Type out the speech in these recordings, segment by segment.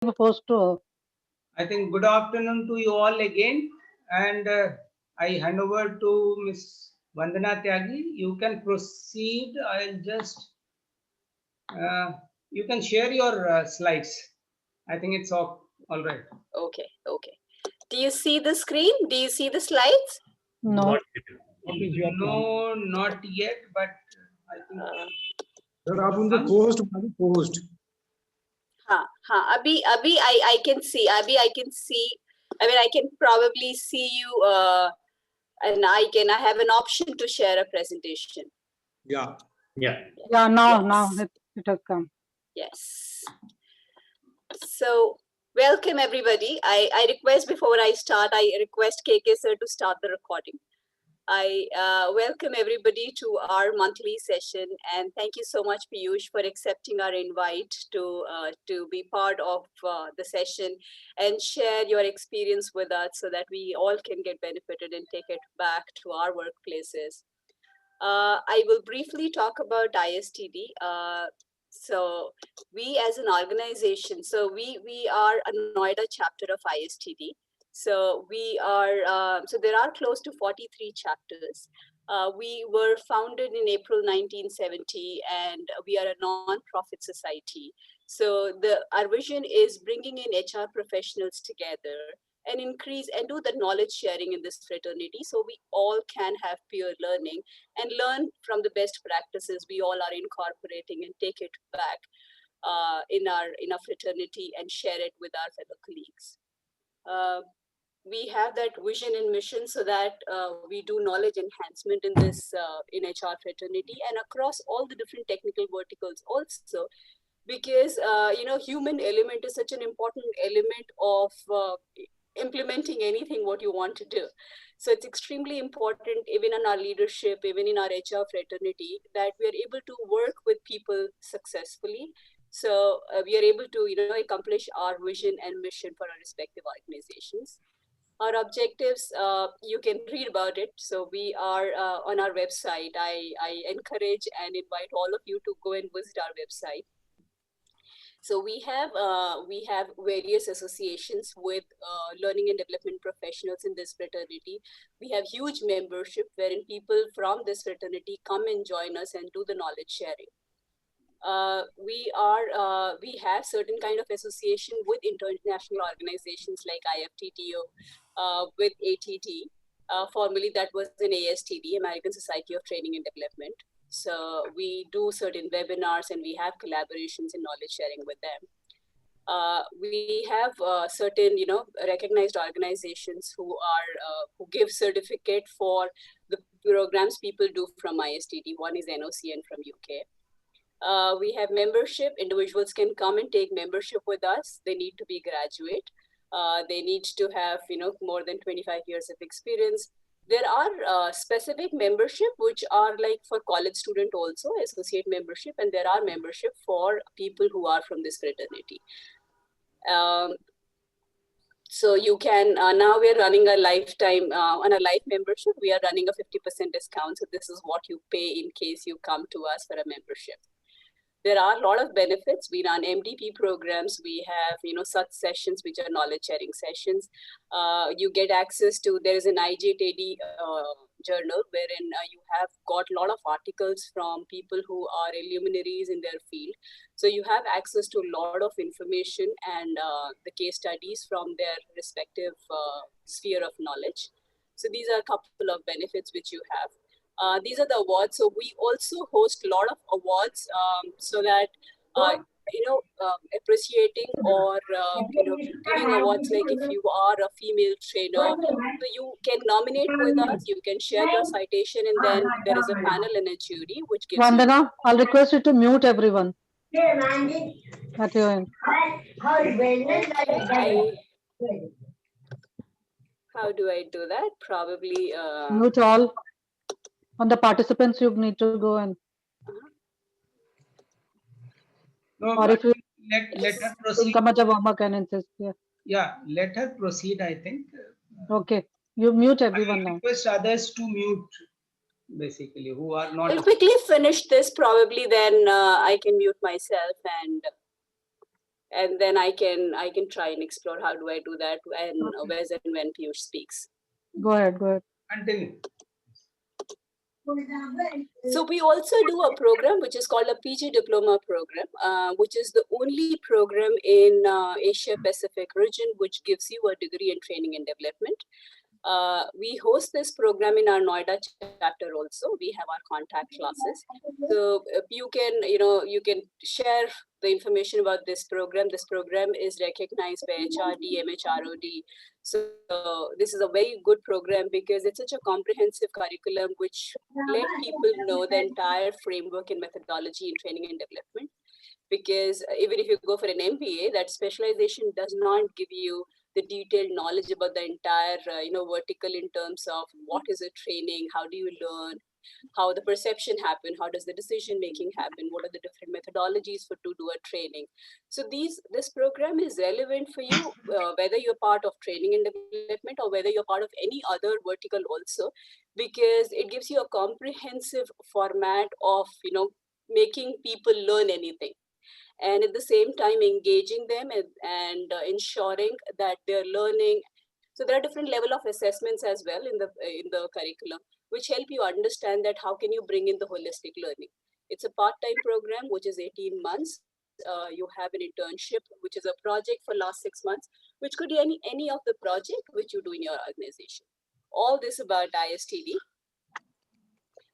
Opposed to. I think good afternoon to you all again, and I hand over to Miss Vandana Tyagi. You can proceed. I'll just you can share your slides. I think it's all right. Okay. Do you see the screen? Do you see the slides? No. No, not yet, but I think. Sir आप उनको post Abhi, I can see. I mean, I can probably see you, and I have an option to share a presentation. Yeah. Now it has come. Yes. So, welcome everybody. I request before I start, I request KK sir to start the recording. I welcome everybody to our monthly session, and thank you so much, Piyush, for accepting our invite to be part of the session and share your experience with us so that we all can get benefited and take it back to our workplaces. I will briefly talk about ISTD. So we as an organization, so we are a Noida chapter of ISTD. So we are, so there are close to 43 chapters. We were founded in April 1970, and we are a non-profit society. So our vision is bringing in HR professionals together and increase and do the knowledge sharing in this fraternity, so we all can have peer learning and learn from the best practices we all are incorporating and take it back in our fraternity and share it with our fellow colleagues. We have that vision and mission so that we do knowledge enhancement in this in HR fraternity and across all the different technical verticals also, because human element is such an important element of implementing anything what you want to do. So it's extremely important, even in our leadership, even in our HR fraternity, that we are able to work with people successfully. So we are able to accomplish our vision and mission for our respective organizations. Our objectives, you can read about it. So we are on our website. I encourage and invite all of you to go and visit our website. So we have various associations with learning and development professionals in this fraternity. We have huge membership wherein people from this fraternity come and join us and do the knowledge sharing. We have certain kind of association with international organizations like IFTTO, with ATT, formerly that was an ASTD, American Society of Training and Development. So we do certain webinars and we have collaborations and knowledge sharing with them. We have certain, recognized organizations who give certificate for the programs people do from ISTD. One is NOCN from UK. We have membership. Individuals can come and take membership with us. They need to be graduate. They need to have, more than 25 years of experience. There are specific membership which are like for college student also, associate membership, and there are membership for people who are from this fraternity. So you can, now we're running a lifetime, on a life membership, we are running a 50% discount. So this is what you pay in case you come to us for a membership. There are a lot of benefits. We run MDP programs. We have, such sessions, which are knowledge sharing sessions. You get access to, there is an IJTD journal wherein you have got a lot of articles from people who are luminaries in their field. So you have access to a lot of information and the case studies from their respective sphere of knowledge. So these are a couple of benefits which you have. These are the awards. So we also host a lot of awards so that, appreciating or, giving awards, like if you are a female trainer, so you can nominate with us, you can share your citation, and then there is a panel and a jury which gives Vandana, I'll request you to mute everyone. At your end. How do I do that? Probably mute all. On the participants, you need to go and. No, or if you let her proceed. Yeah, let her proceed, I think. Okay, you mute everyone now. Request others to mute, basically, who are not. I'll quickly finish this, probably then I can mute myself and. and then I can try and explore how do I do that and whereas and when Piyush speaks. Go ahead, go ahead. Continue. So we also do a program which is called a PG Diploma program, which is the only program in Asia Pacific region which gives you a degree in training and development. We host this program in our Noida chapter also. We have our contact classes. So you can share the information about this program. This program is recognized by HRD, MHROD. So this is a very good program because it's such a comprehensive curriculum which let people know the entire framework and methodology in training and development. Because even if you go for an MBA, that specialization does not give you the detailed knowledge about the entire vertical in terms of what is a training, how do you learn, how the perception happen, how does the decision making happen, what are the different methodologies for to do a training. So this program is relevant for you whether you're part of training and development or whether you're part of any other vertical also, because it gives you a comprehensive format of making people learn anything, and at the same time engaging them and ensuring that they're learning. So there are different level of assessments as well in the curriculum which help you understand that how can you bring in the holistic learning. It's a part-time program which is 18 months. You have an internship which is a project for last 6 months, which could be any of the project which you do in your organization. All this about ISTD.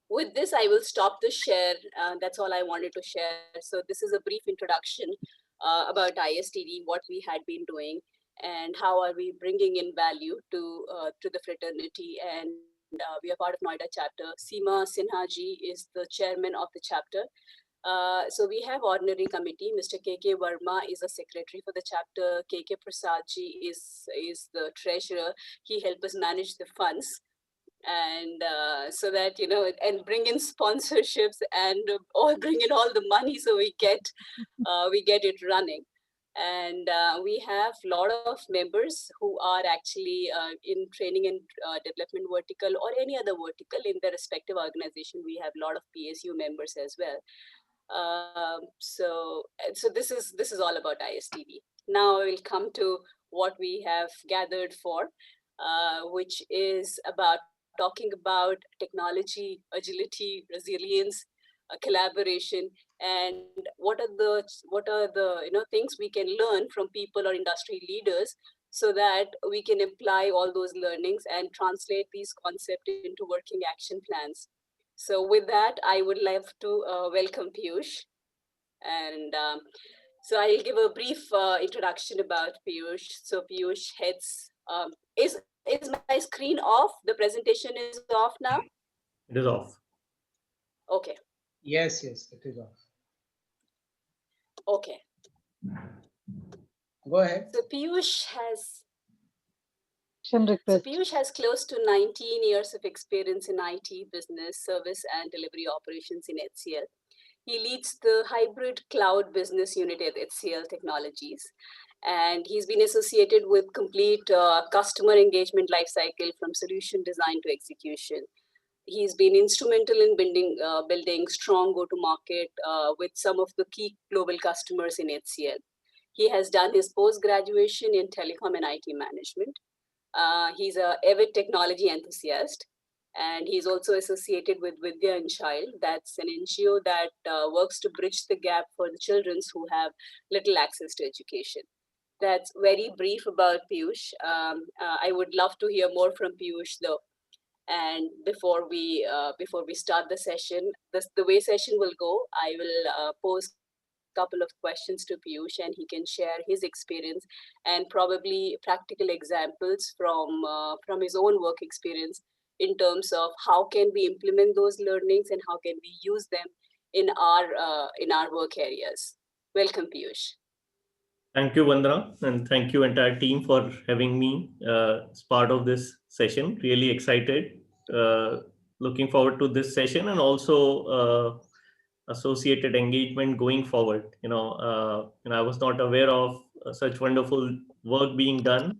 With this, I will stop the share. That's all I wanted to share. So this is a brief introduction about ISTD, what we had been doing, and how are we bringing in value to the fraternity. And we are part of Noida chapter. Seema Sinha ji is the chairman of the chapter. So we have ordinary committee. Mr. K.K. Verma is a secretary for the chapter. K.K. Prasad ji is the treasurer. He helps us manage the funds, and so that and bring in sponsorships and or bring in all the money so we get it running. And we have a lot of members who are actually in training and development vertical or any other vertical in their respective organization. We have a lot of PSU members as well. So this is all about ISTD. Now I will come to what we have gathered for, which is about talking about technology, agility, resilience, collaboration, and what are the things we can learn from people or industry leaders, so that we can apply all those learnings and translate these concepts into working action plans. So with that, I would love to welcome Piyush. And so I'll give a brief introduction about Piyush. So Piyush heads, is my screen off? The presentation is off now? It is off. Okay. Yes, it is off. Okay. Go ahead. So Piyush has Request. close to 19 years of experience in IT, business, service, and delivery operations in HCL. He leads the hybrid cloud business unit at HCL Technologies, and he's been associated with complete customer engagement lifecycle from solution design to execution. He's been instrumental in building strong go-to-market with some of the key global customers in HCL. He has done his post-graduation in telecom and IT management. He's an avid technology enthusiast, and he's also associated with Vidya and Child. That's an NGO that works to bridge the gap for the children who have little access to education. That's very brief about Piyush. I would love to hear more from Piyush though. And before we start the session, the way session will go, I will pose couple of questions to Piyush, and he can share his experience and probably practical examples from his own work experience in terms of how can we implement those learnings and how can we use them in our work areas. Welcome, Piyush. Thank you, Vandana, and thank you entire team for having me as part of this session. Really excited, looking forward to this session and also associated engagement going forward. I was not aware of such wonderful work being done.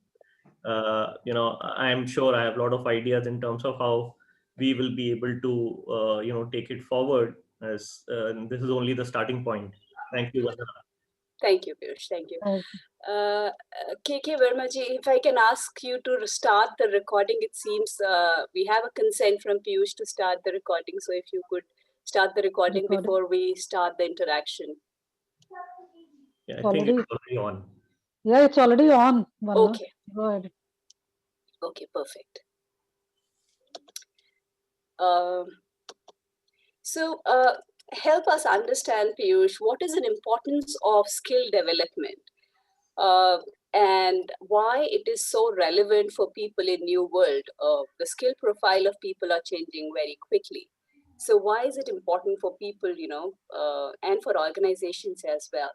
I am sure I have a lot of ideas in terms of how we will be able to take it forward, as this is only the starting point. Thank you, Vandana. Thank you, Piyush. Thank you. Thank KK Vermaji, if I can ask you to start the recording, it seems we have a consent from Piyush to start the recording. So if you could start the recording before we start the interaction. Yeah, I think Already. it's already on. Yeah, it's already on. Vandana. Okay. Go ahead. Okay, perfect. Um, So, help us understand, Piyush, what is the importance of skill development and why it is so relevant for people in new world. The skill profile of people are changing very quickly. So why is it important for people, and for organizations as well,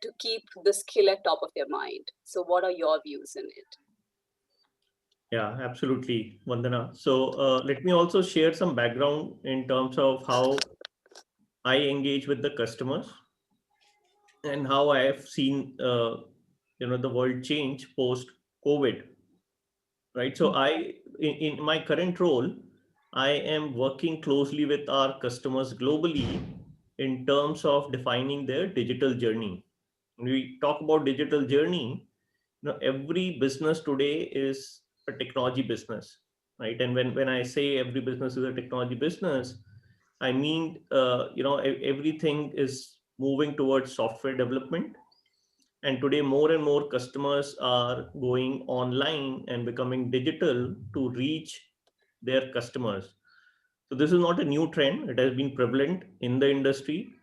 to keep the skill at top of their mind? So what are your views in it? Yeah, absolutely, Vandana. So let me also share some background in terms of how I engage with the customers and how I have seen the world change post COVID. Right. So in my current role, I am working closely with our customers globally in terms of defining their digital journey. When we talk about digital journey, every business today is a technology business, right? And when I say every business is a technology business, I mean everything is moving towards software development, and today more and more customers are going online and becoming digital to reach their customers. So this is not a new trend, it has been prevalent in the industry,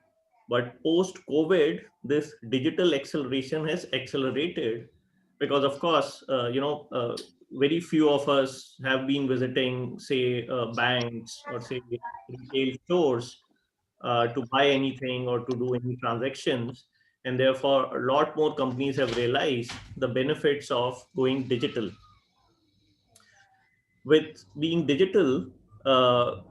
but post COVID this digital acceleration has accelerated because of course very few of us have been visiting, say, banks or say retail stores to buy anything or to do any transactions, and therefore a lot more companies have realized the benefits of going digital. With being digital, there are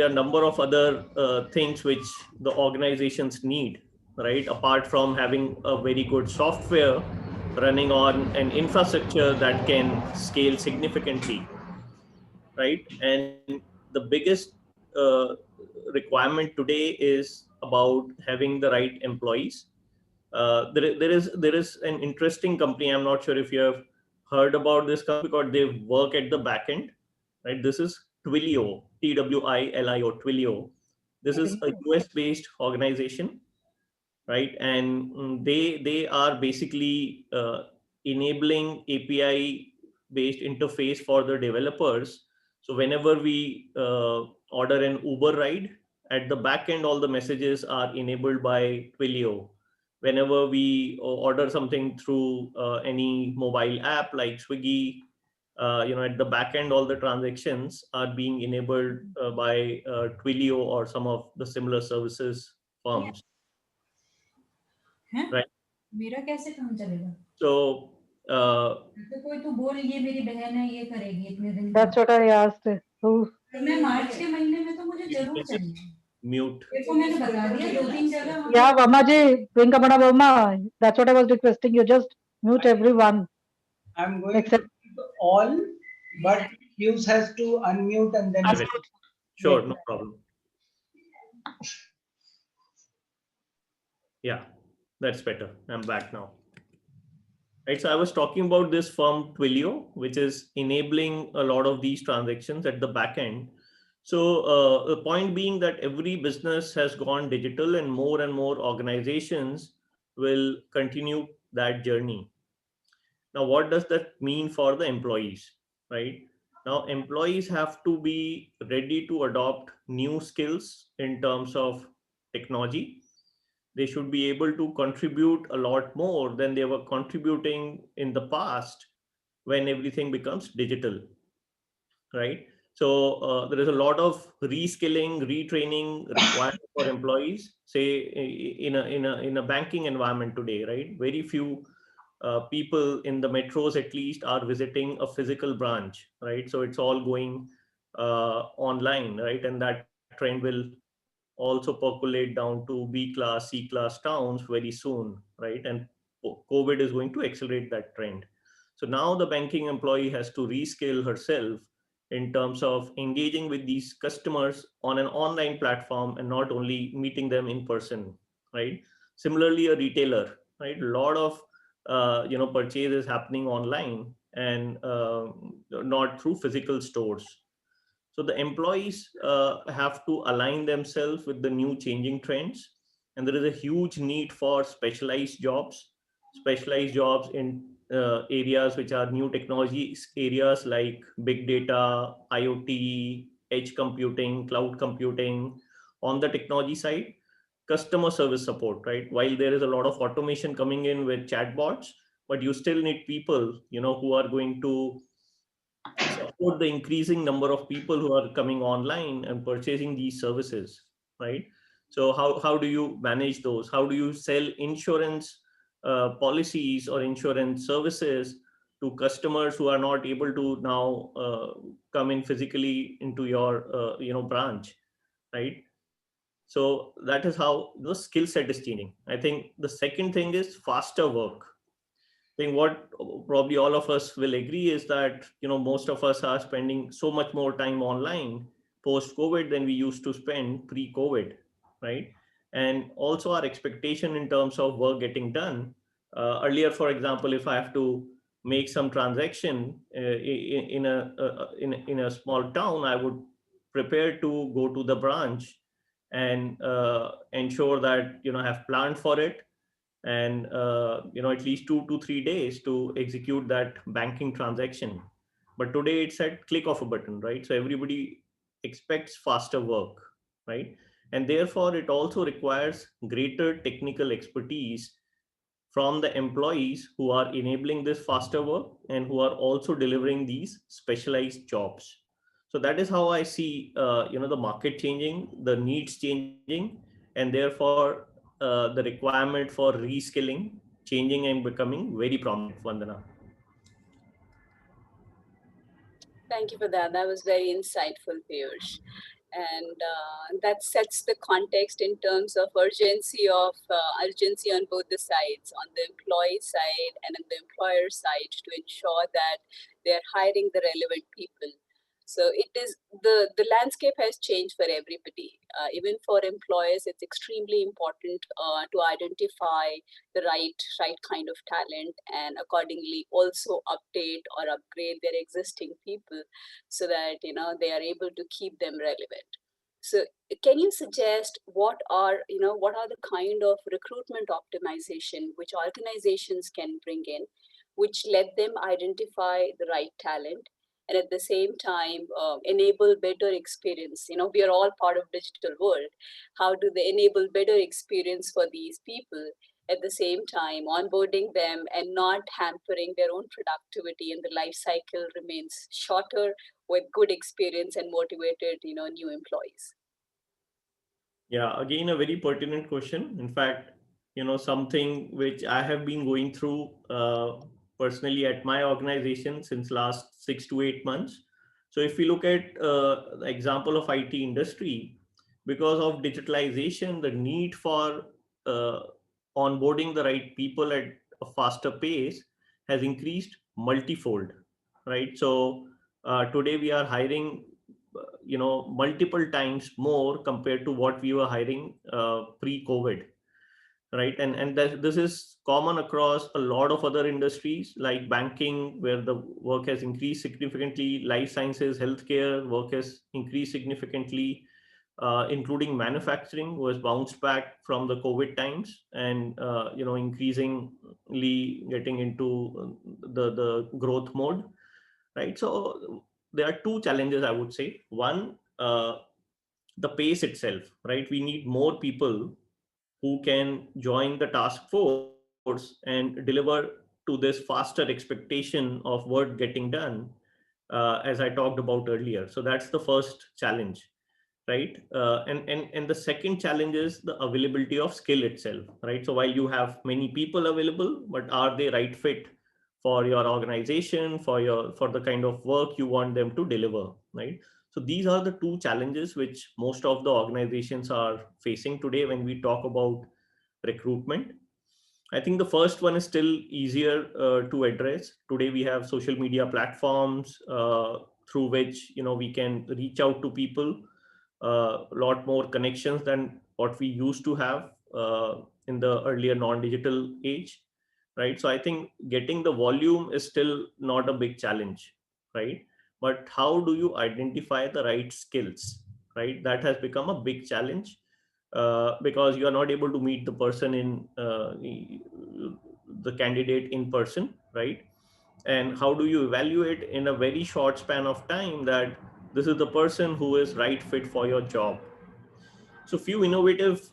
a number of other things which the organizations need, right? Apart from having a very good software running on an infrastructure that can scale significantly, right? And the biggest uh, requirement today is about having the right employees. There is an interesting company. I'm not sure if you have heard about this company because they work at the back end, right? This is Twilio, Twilio, Twilio. This is a US based organization, right? And they are basically enabling API based interface for the developers. So whenever we order an Uber ride, at the back end all the messages are enabled by Twilio. Whenever we order something through any mobile app like Swiggy, at the back end all the transactions are being enabled by Twilio or some of the similar services firms, हैं? right? मेरा कैसे काम चलेगा? So तो कोई तो बोल ये मेरी बहन है ये करेगी इतने दिन That's what I asked. Who? तो मैं मार्च के महीने में तो मुझे जरूर चाहिए। mute. देखो मैंने बता दिया 2-3 जगह। Yeah, Vamaji, Priyanka Madam Verma. That's what I was requesting you. Just mute everyone. I'm going Except to mute all, but Hughes has to unmute and then. I will. Sure, no problem. Yeah, that's better. I'm back now. Right, so I was talking about this firm Twilio, which is enabling a lot of these transactions at the back end. So the point being that every business has gone digital and more organizations will continue that journey. Now, what does that mean for the employees, right? Now, employees have to be ready to adopt new skills in terms of technology. They should be able to contribute a lot more than they were contributing in the past when everything becomes digital, right? So there is a lot of reskilling, retraining required for employees, say in a banking environment today, right? Very few people in the metros at least are visiting a physical branch, right? So it's all going online, right? And that trend will also percolate down to B class, C class towns very soon, right? And COVID is going to accelerate that trend. So now the banking employee has to reskill herself in terms of engaging with these customers on an online platform and not only meeting them in person, right? Similarly, a retailer, right? A lot of purchase is happening online and not through physical stores. So the employees have to align themselves with the new changing trends, and there is a huge need for specialized jobs in areas which are new technology areas like big data, IoT, edge computing, cloud computing. On the technology side, customer service support, right? While there is a lot of automation coming in with chatbots, but you still need people, who are going to support the increasing number of people who are coming online and purchasing these services, right? So how do you manage those? How do you sell insurance policies or insurance services to customers who are not able to now come in physically into your branch, right? So that is how the skill set is changing. I think the second thing is faster work. I think what probably all of us will agree is that most of us are spending so much more time online post COVID than we used to spend pre COVID, right? And also our expectation in terms of work getting done. Earlier, for example, if I have to make some transaction in a small town, I would prepare to go to the branch and ensure that I have planned for it, and at least 2 to 3 days to execute that banking transaction. But today it's at click of a button, right? So everybody expects faster work, right? And therefore it also requires greater technical expertise from the employees who are enabling this faster work and who are also delivering these specialized jobs. So that is how I see the market changing, the needs changing, and therefore the requirement for reskilling changing and becoming very prominent. Vandana. Thank you for that. That was very insightful, Piyush. And that sets the context in terms of urgency on both the sides, on the employee side and on the employer side, to ensure that they are hiring the relevant people. So it is the landscape has changed for everybody. Even for employers, it's extremely important to identify the right kind of talent, and accordingly also update or upgrade their existing people so that they are able to keep them relevant. So can you suggest what are the kind of recruitment optimization which organizations can bring in, which let them identify the right talent, and at the same time enable better experience? We are all part of digital world. How do they enable better experience for these people, at the same time onboarding them and not hampering their own productivity, and the life cycle remains shorter with good experience and motivated new employees? Yeah, again, a very pertinent question. In fact, something which I have been going through personally at my organization since last 6 to 8 months. So if we look at the example of IT industry, because of digitalization, the need for uh, onboarding the right people at a faster pace has increased multifold, right? So today we are hiring multiple times more compared to what we were hiring pre-COVID, right? And this is common across a lot of other industries like banking, where the work has increased significantly. Life sciences, healthcare work has increased significantly, including manufacturing was bounced back from the COVID times, and increasingly getting into the growth mode, right? So there are two challenges, I would say. One, the pace itself, right? We need more people who can join the task force and deliver to this faster expectation of work getting done, as I talked about earlier. So that's the first challenge, right? And the second challenge is the availability of skill itself, right? So while you have many people available, but are they right fit for your organization, for the kind of work you want them to deliver, right? So these are the two challenges which most of the organizations are facing today when we talk about recruitment. I think the first one is still easier to address. Today we have social media platforms through which we can reach out to people, a lot more connections than what we used to have in the earlier non-digital age, right? So I think getting the volume is still not a big challenge, right? But how do you identify the right skills, right? That has become a big challenge, because you are not able to meet the person in the candidate in person, right? And how do you evaluate in a very short span of time that this is the person who is right fit for your job? So few innovative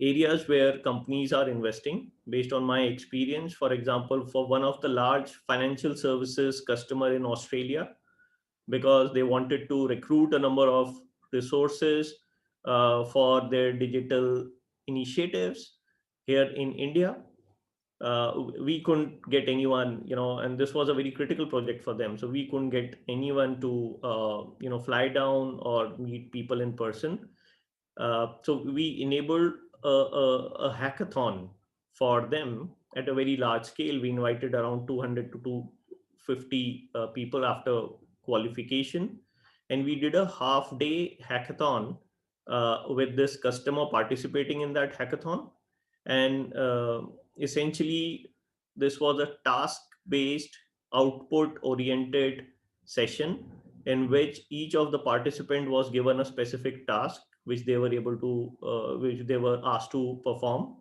areas where companies are investing based on my experience. For example, for one of the large financial services customer in Australia, because they wanted to recruit a number of resources for their digital initiatives here in India, we couldn't get anyone, and this was a very critical project for them. So we couldn't get anyone to, fly down or meet people in person. So we enabled a hackathon for them at a very large scale. We invited around 200 to 250 people after qualification, and we did a half day hackathon with this customer participating in that hackathon. And essentially, this was a task based, output oriented session in which each of the participant was given a specific task which they were able to which they were asked to perform.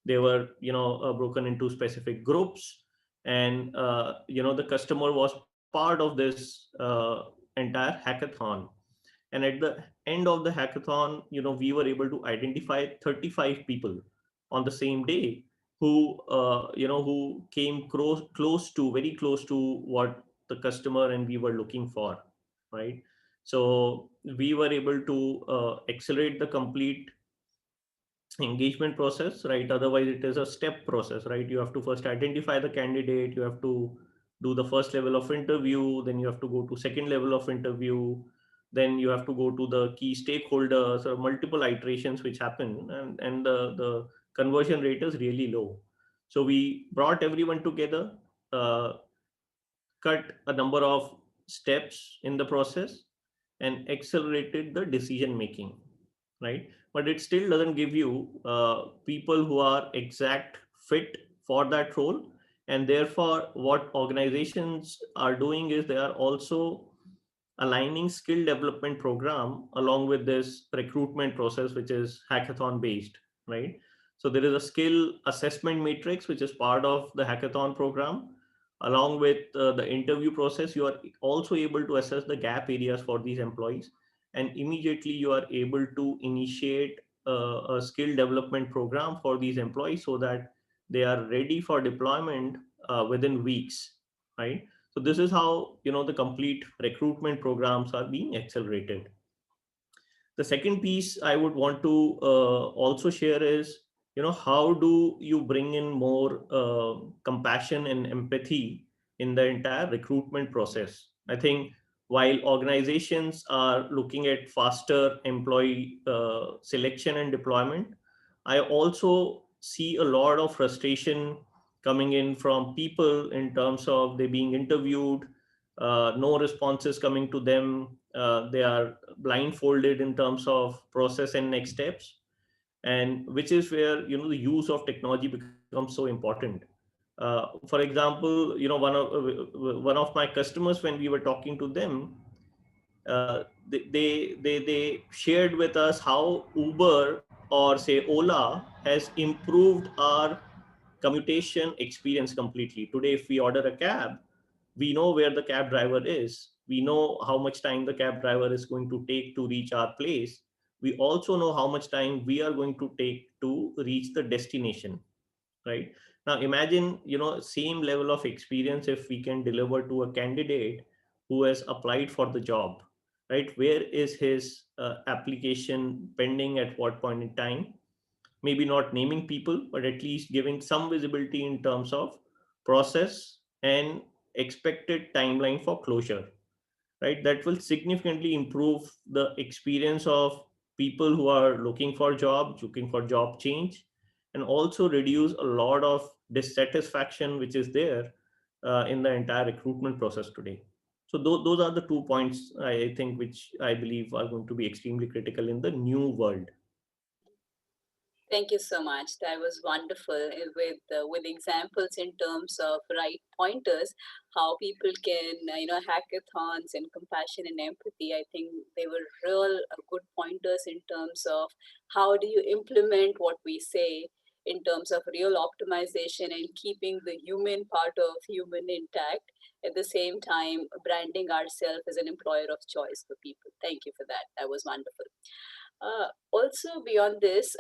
They were broken into specific groups, and the customer was part of this entire hackathon. And at the end of the hackathon, we were able to identify 35 people on the same day who who came close to, very close to what the customer and we were looking for, right? So we were able to accelerate the complete engagement process, right? Otherwise it is a step process, right? You have to first identify the candidate, you have to do the first level of interview, then you have to go to second level of interview, then you have to go to the key stakeholders, or multiple iterations which happen, and the conversion rate is really low. So we brought everyone together, uh, cut a number of steps in the process, and accelerated the decision making, right? But it still doesn't give you people who are exact fit for that role. And therefore what organizations are doing is they are also aligning skill development program along with this recruitment process, which is hackathon based, right? So there is a skill assessment matrix which is part of the hackathon program. Along with the interview process, you are also able to assess the gap areas for these employees, and immediately you are able to initiate a skill development program for these employees so that they are ready for deployment within weeks, right? So this is how the complete recruitment programs are being accelerated. The second piece I would want to also share is, how do you bring in more compassion and empathy in the entire recruitment process? I think while organizations are looking at faster employee selection and deployment, I also see a lot of frustration coming in from people in terms of they being interviewed, no responses coming to them, they are blindfolded in terms of process and next steps, and which is where the use of technology becomes so important. For example, one of my customers, when we were talking to them, they shared with us how Uber or say Ola has improved our commutation experience completely. Today, if we order a cab, we know where the cab driver is. We know how much time the cab driver is going to take to reach our place. We also know how much time we are going to take to reach the destination, right? Now imagine, same level of experience if we can deliver to a candidate who has applied for the job, right? Where is his application pending, at what point in time? Maybe not naming people, but at least giving some visibility in terms of process and expected timeline for closure, right? That will significantly improve the experience of people who are looking for jobs, looking for job change, and also reduce a lot of dissatisfaction which is there in the entire recruitment process today. So those are the 2 points I think which I believe are going to be extremely critical in the new world. Thank you so much. That was wonderful with examples in terms of right pointers, how people can hackathons and compassion and empathy. I think they were real good pointers in terms of how do you implement what we say in terms of real optimization and keeping the human part of human intact, at the same time branding ourselves as an employer of choice for people. Thank you for that. That was wonderful. Also beyond this,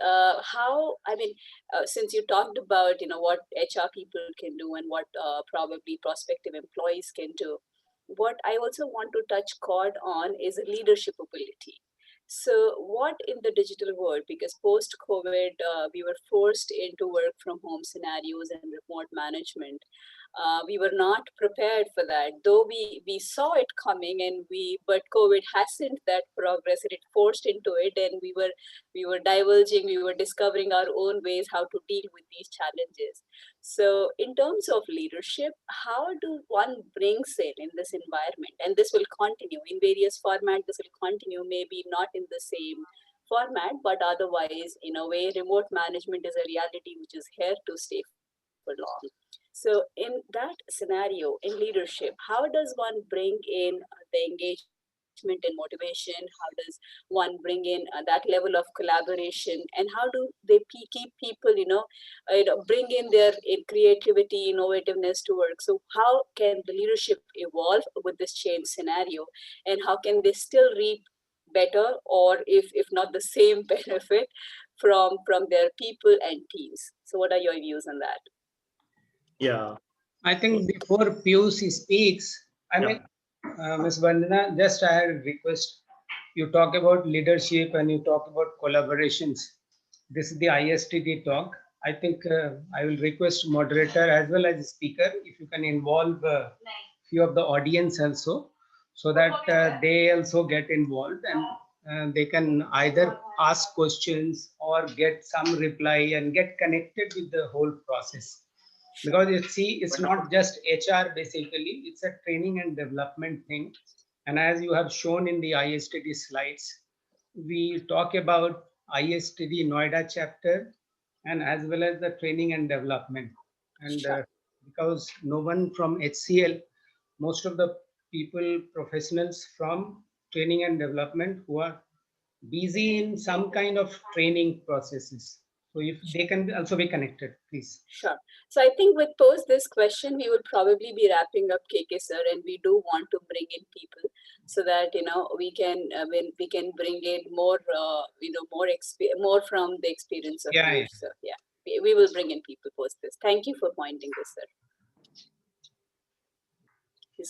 since you talked about what HR people can do and what probably prospective employees can do, what I also want to touch chord on is leadership ability. So what in the digital world, because post COVID we were forced into work from home scenarios and remote management, we were not prepared for that, though we saw it coming, and but COVID hastened that progress and it forced into it, and we were diverging, we were discovering our own ways how to deal with these challenges. So in terms of leadership, how do one brings in this environment, and this will continue in various formats, this will continue, maybe not in the same format, but otherwise in a way remote management is a reality which is here to stay for long. So in that scenario, in leadership, how does one bring in the engagement and motivation? How does one bring in that level of collaboration? And how do they keep people, bring in their creativity, innovativeness to work? So how can the leadership evolve with this change scenario? And how can they still reap better, or if not the same benefit from their people and teams? So what are your views on that? Yeah. I think before Piyush speaks, Yeah. Ms. Vandana, just I had a request. You talk about leadership and you talk about collaborations. This is the ISTD talk. I think I will request moderator as well as speaker if you can involve few of the audience also, so that they also get involved and they can either ask questions or get some reply and get connected with the whole process. Because it's not just HR basically, it's a training and development thing. And as you have shown in the ISTD slides, we talk about ISTD Noida chapter and as well as the training and development. And because no one from HCL, most of the people, professionals from training and development who are busy in some kind of training processes. So if they can also be connected, please. Sure. So I think with post this question, we will probably be wrapping up, KK sir, and we do want to bring in people so that we can when we can bring in more more from the experience of Yeah. Piyush sir. Yeah, we will bring in people post this. Thank you for pointing this, sir.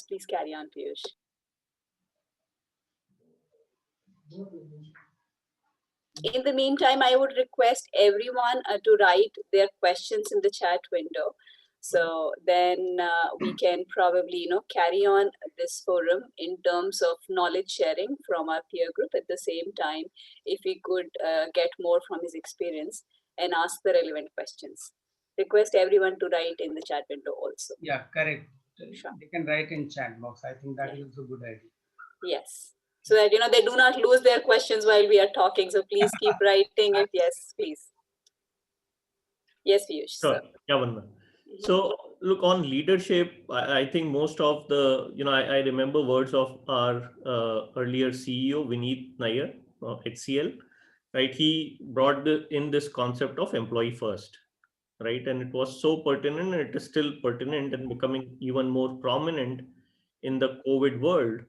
Please carry on, Piyush. In the meantime, I would request everyone to write their questions in the chat window. So then we can probably, carry on this forum in terms of knowledge sharing from our peer group. At the same time, if we could get more from his experience and ask the relevant questions. Request everyone to write in the chat window also. Yeah, correct. Sure. They can write in chat box. I think that is also a good idea. Yes. So that they do not lose their questions while we are talking. So please keep writing it. Yes, please. Yes, Piyush. Sure. Yeah, Vandana. So look, on leadership, I think most of the, I remember words of our earlier CEO, Vineet Nair, HCL, right? He brought in this concept of employee first, right? And it was so pertinent, and it is still pertinent and becoming even more prominent in the COVID world,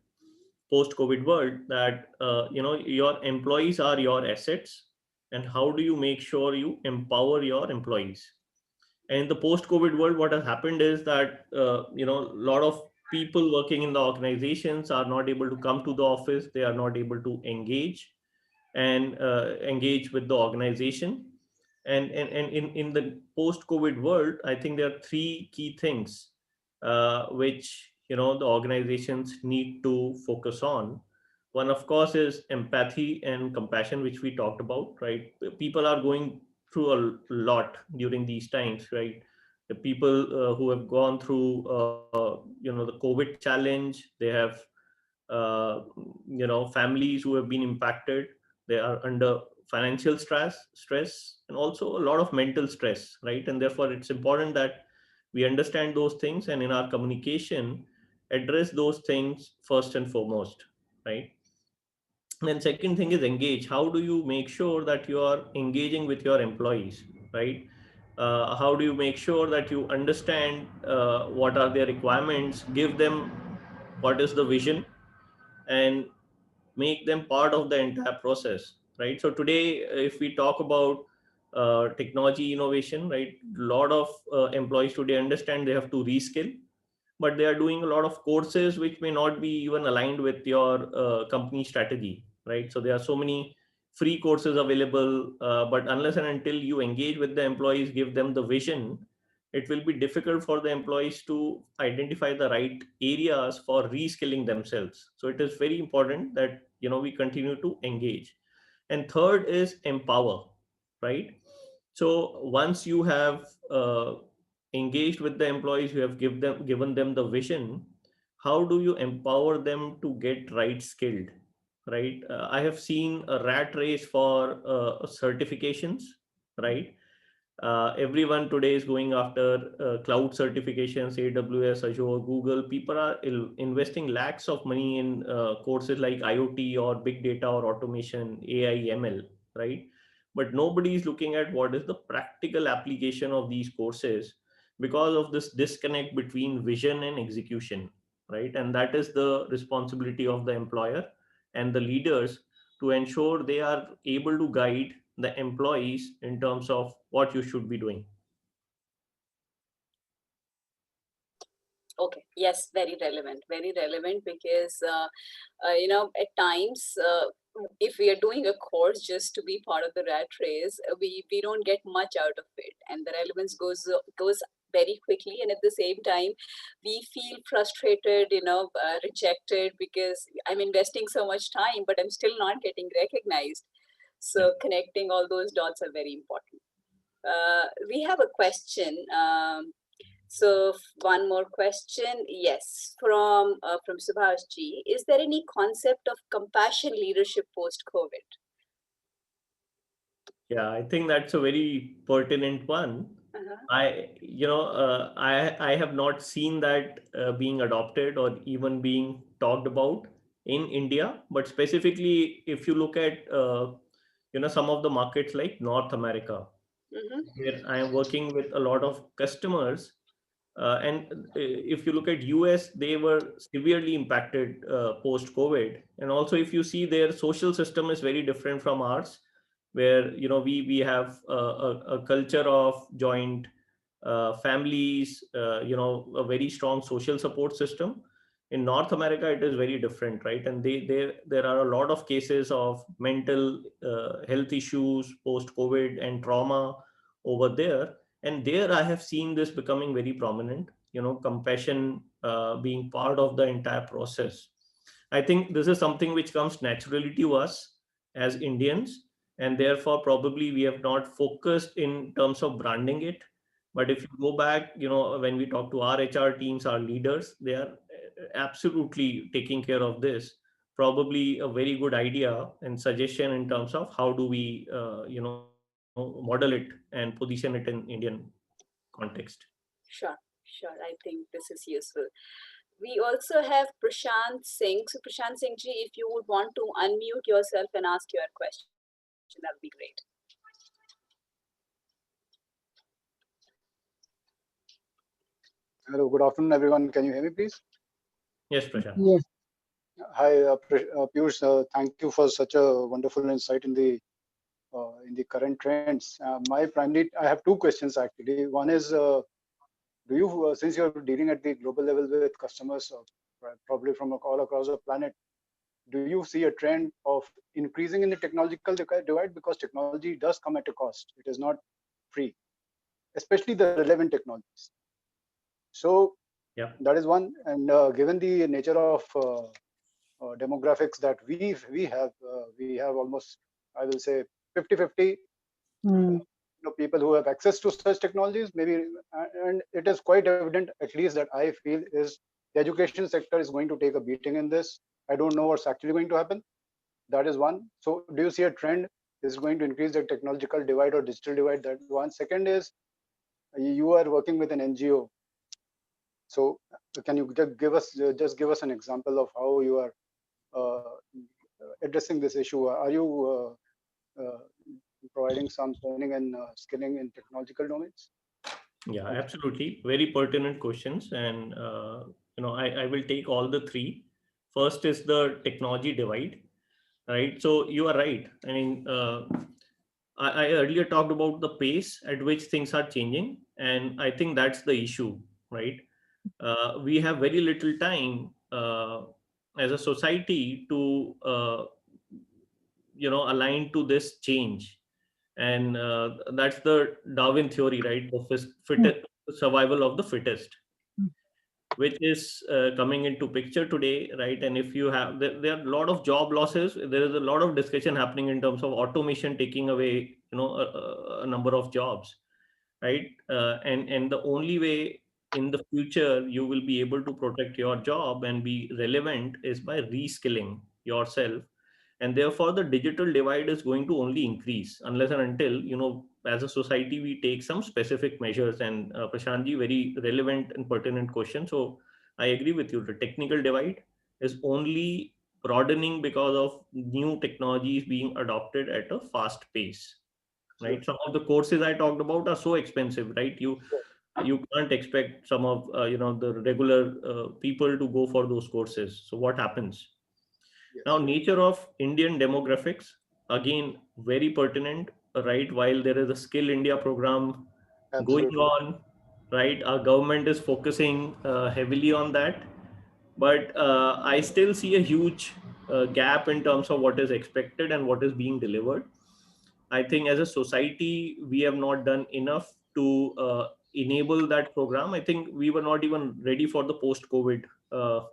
post-COVID world, that, your employees are your assets. And how do you make sure you empower your employees? And in the post-COVID world, what has happened is that a lot of people working in the organizations are not able to come to the office. They are not able to engage with the organization. And in the post-COVID world, I think there are three key things which the organizations need to focus on. One, of course, is empathy and compassion, which we talked about, right? People are going through a lot during these times, right? The people who have gone through, the COVID challenge, they have, families who have been impacted. They are under financial stress, and also a lot of mental stress, right? And therefore, it's important that we understand those things, and in our communication, address those things first and foremost, right? And then second thing is engage. How do you make sure that you are engaging with your employees, right? How do you make sure that you understand what are their requirements, give them what is the vision, and make them part of the entire process, right? So today, if we talk about technology innovation, right, a lot of employees today understand they have to reskill, but they are doing a lot of courses which may not be even aligned with your company strategy, right? So there are so many free courses available, but unless and until you engage with the employees, give them the vision, it will be difficult for the employees to identify the right areas for reskilling themselves. So it is very important that we continue to engage. And third is empower, right? So once you have engaged with the employees, you have given them the vision, how do you empower them to get right skilled, right? I have seen a rat race for certifications, right? Everyone today is going after cloud certifications, AWS, Azure, Google. People are investing lakhs of money in courses like IoT or big data or automation, AI, ML, right? But nobody is looking at what is the practical application of these courses because of this disconnect between vision and execution, right? And that is the responsibility of the employer and the leaders to ensure they are able to guide the employees in terms of what you should be doing. Okay, yes, very relevant because, at times, if we are doing a course just to be part of the rat race, we don't get much out of it, and the relevance goes very quickly, and at the same time, we feel frustrated, rejected because I'm investing so much time, but I'm still not getting recognized. So connecting all those dots are very important. We have a question. So one more question. Yes, from Subhash Ji. Is there any concept of compassion leadership post-COVID? Yeah, I think that's a very pertinent one. I have not seen that being adopted or even being talked about in India. But specifically, if you look at some of the markets like North America, where I am working with a lot of customers. And if you look at US, they were severely impacted post-COVID. And also, if you see their social system is very different from ours, where we have a culture of joint families, a very strong social support system. In North America, it is very different, right? And there are a lot of cases of mental health issues post-COVID and trauma over there. And there I have seen this becoming very prominent, compassion being part of the entire process. I think this is something which comes naturally to us as Indians, and therefore probably we have not focused in terms of branding it. But if you go back, when we talk to our HR teams, our leaders, they are absolutely taking care of this. Probably a very good idea and suggestion in terms of how do we, model it and position it in Indian context. Sure. I think this is useful. We also have Prashant Singh. So Prashant Singh ji, if you would want to unmute yourself and ask your question, that would be great. Hello, good afternoon, everyone. Can you hear me, please? Yes, Prashant. Yes. Hi, Piyush. Thank you for such a wonderful insight in the current trends. I have two questions actually. One is, do you, since you're dealing at the global level with customers, probably from all across the planet, do you see a trend of increasing in the technological divide? Because technology does come at a cost. It is not free, especially the relevant technologies. So that is one. And given the nature of demographics that we have almost, I will say, 50-50 people who have access to such technologies, maybe, and it is quite evident, at least that I feel, is the education sector is going to take a beating in this. I don't know what's actually going to happen. That is one. So do you see a trend, is going to increase the technological divide or digital divide. That one. Second is you are working with an NGO. So can you just give us an example of how you are addressing this issue? Are you providing some training and skilling in technological domains? Yeah, absolutely. Very pertinent questions. And, I will take all the three. First is the technology divide, right? So you are right. I mean, I earlier talked about the pace at which things are changing. And I think that's the issue, right? We have very little time as a society to, align to this change. And that's the Darwin theory, right? The survival of the fittest, which is coming into picture today, right? And if you have, there are a lot of job losses. There is a lot of discussion happening in terms of automation taking away, a number of jobs, right? And the only way in the future you will be able to protect your job and be relevant is by reskilling yourself. And therefore the digital divide is going to only increase unless and until, as a society we take some specific measures. And Prashantji, very relevant and pertinent question. So I agree with you, the technical divide is only broadening because of new technologies being adopted at a fast pace, right? Some of the courses I talked about are so expensive, right? You can't expect some of the regular people to go for those courses. So what happens now? Nature of Indian demographics, again, very pertinent, right? While there is a Skill India program going Absolutely. on, right, our government is focusing heavily on that, but I still see a huge gap in terms of what is expected and what is being delivered. I think as a society, we have not done enough to enable that program. I think we were not even ready for the post-COVID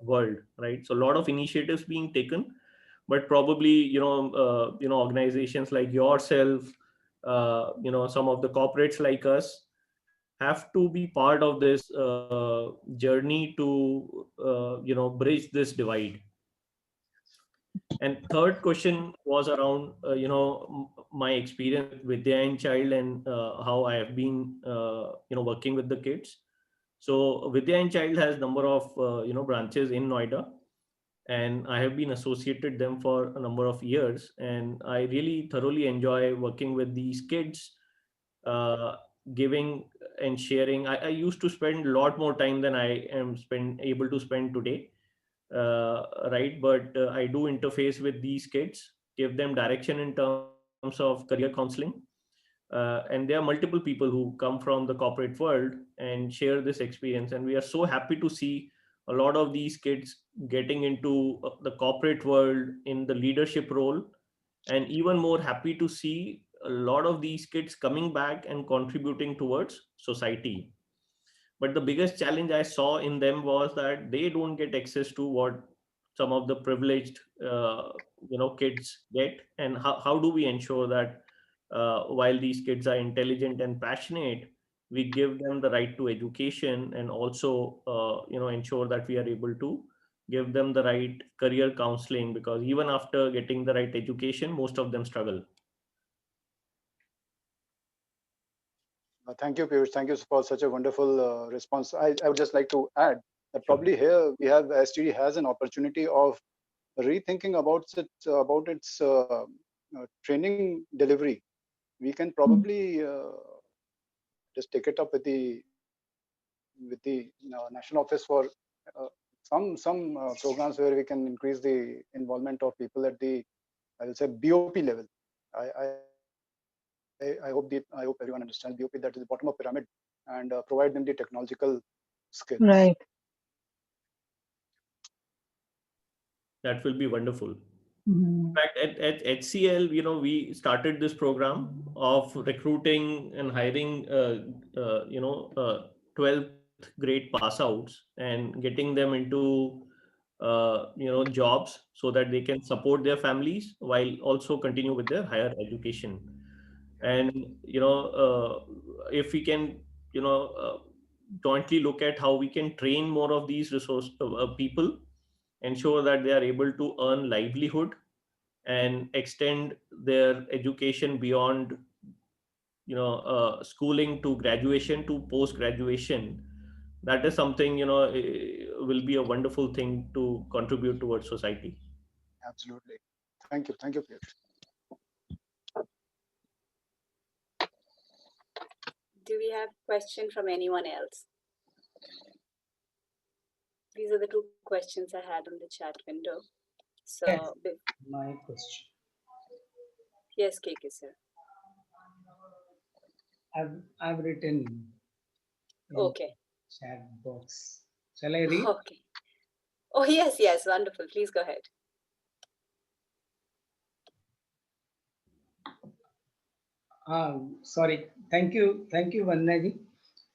world, right? So a lot of initiatives being taken, but probably organizations like yourself, some of the corporates like us have to be part of this journey to bridge this divide. And third question was around, my experience with Vidya and Child, and how I have been, working with the kids. So Vidya and Child has number of, branches in Noida, and I have been associated them for a number of years. And I really thoroughly enjoy working with these kids, uh, giving and sharing. I used to spend a lot more time than I am able to spend today, right? But I do interface with these kids, give them direction in terms of career counseling. And there are multiple people who come from the corporate world and share this experience. And we are so happy to see a lot of these kids getting into the corporate world in the leadership role. And even more happy to see a lot of these kids coming back and contributing towards society. But the biggest challenge I saw in them was that they don't get access to what some of the privileged kids get. And how do we ensure that while these kids are intelligent and passionate, we give them the right to education, and also ensure that we are able to give them the right career counseling, because even after getting the right education, most of them struggle. Thank you, Piyush. Thank you for such a wonderful response. I would just like to add that probably here we have ISTD has an opportunity of rethinking about its training delivery. We can probably just take it up with the national office for uh, some programs where we can increase the involvement of people at the, I will say, BOP level. I hope everyone understands BOP, that is the bottom of pyramid, and provide them the technological skills. Right. That will be wonderful. Mhm. In fact, at HCL, we started this program of recruiting and hiring, 12th grade pass outs and getting them into, jobs so that they can support their families while also continue with their higher education. And, if we can, jointly look at how we can train more of these people, ensure that they are able to earn livelihood, and extend their education beyond schooling to graduation to post graduation. That is something will be a wonderful thing to contribute towards society. Absolutely. Thank you. Thank you, Piyush. Do we have a question from anyone else? These are the two questions I had on the chat window. So, Yes. My question. yes, KK sir. I've written in Okay. chat box. Shall I read? Okay. Oh, yes, yes. Wonderful. Please go ahead. Sorry. Thank you, Vandana ji,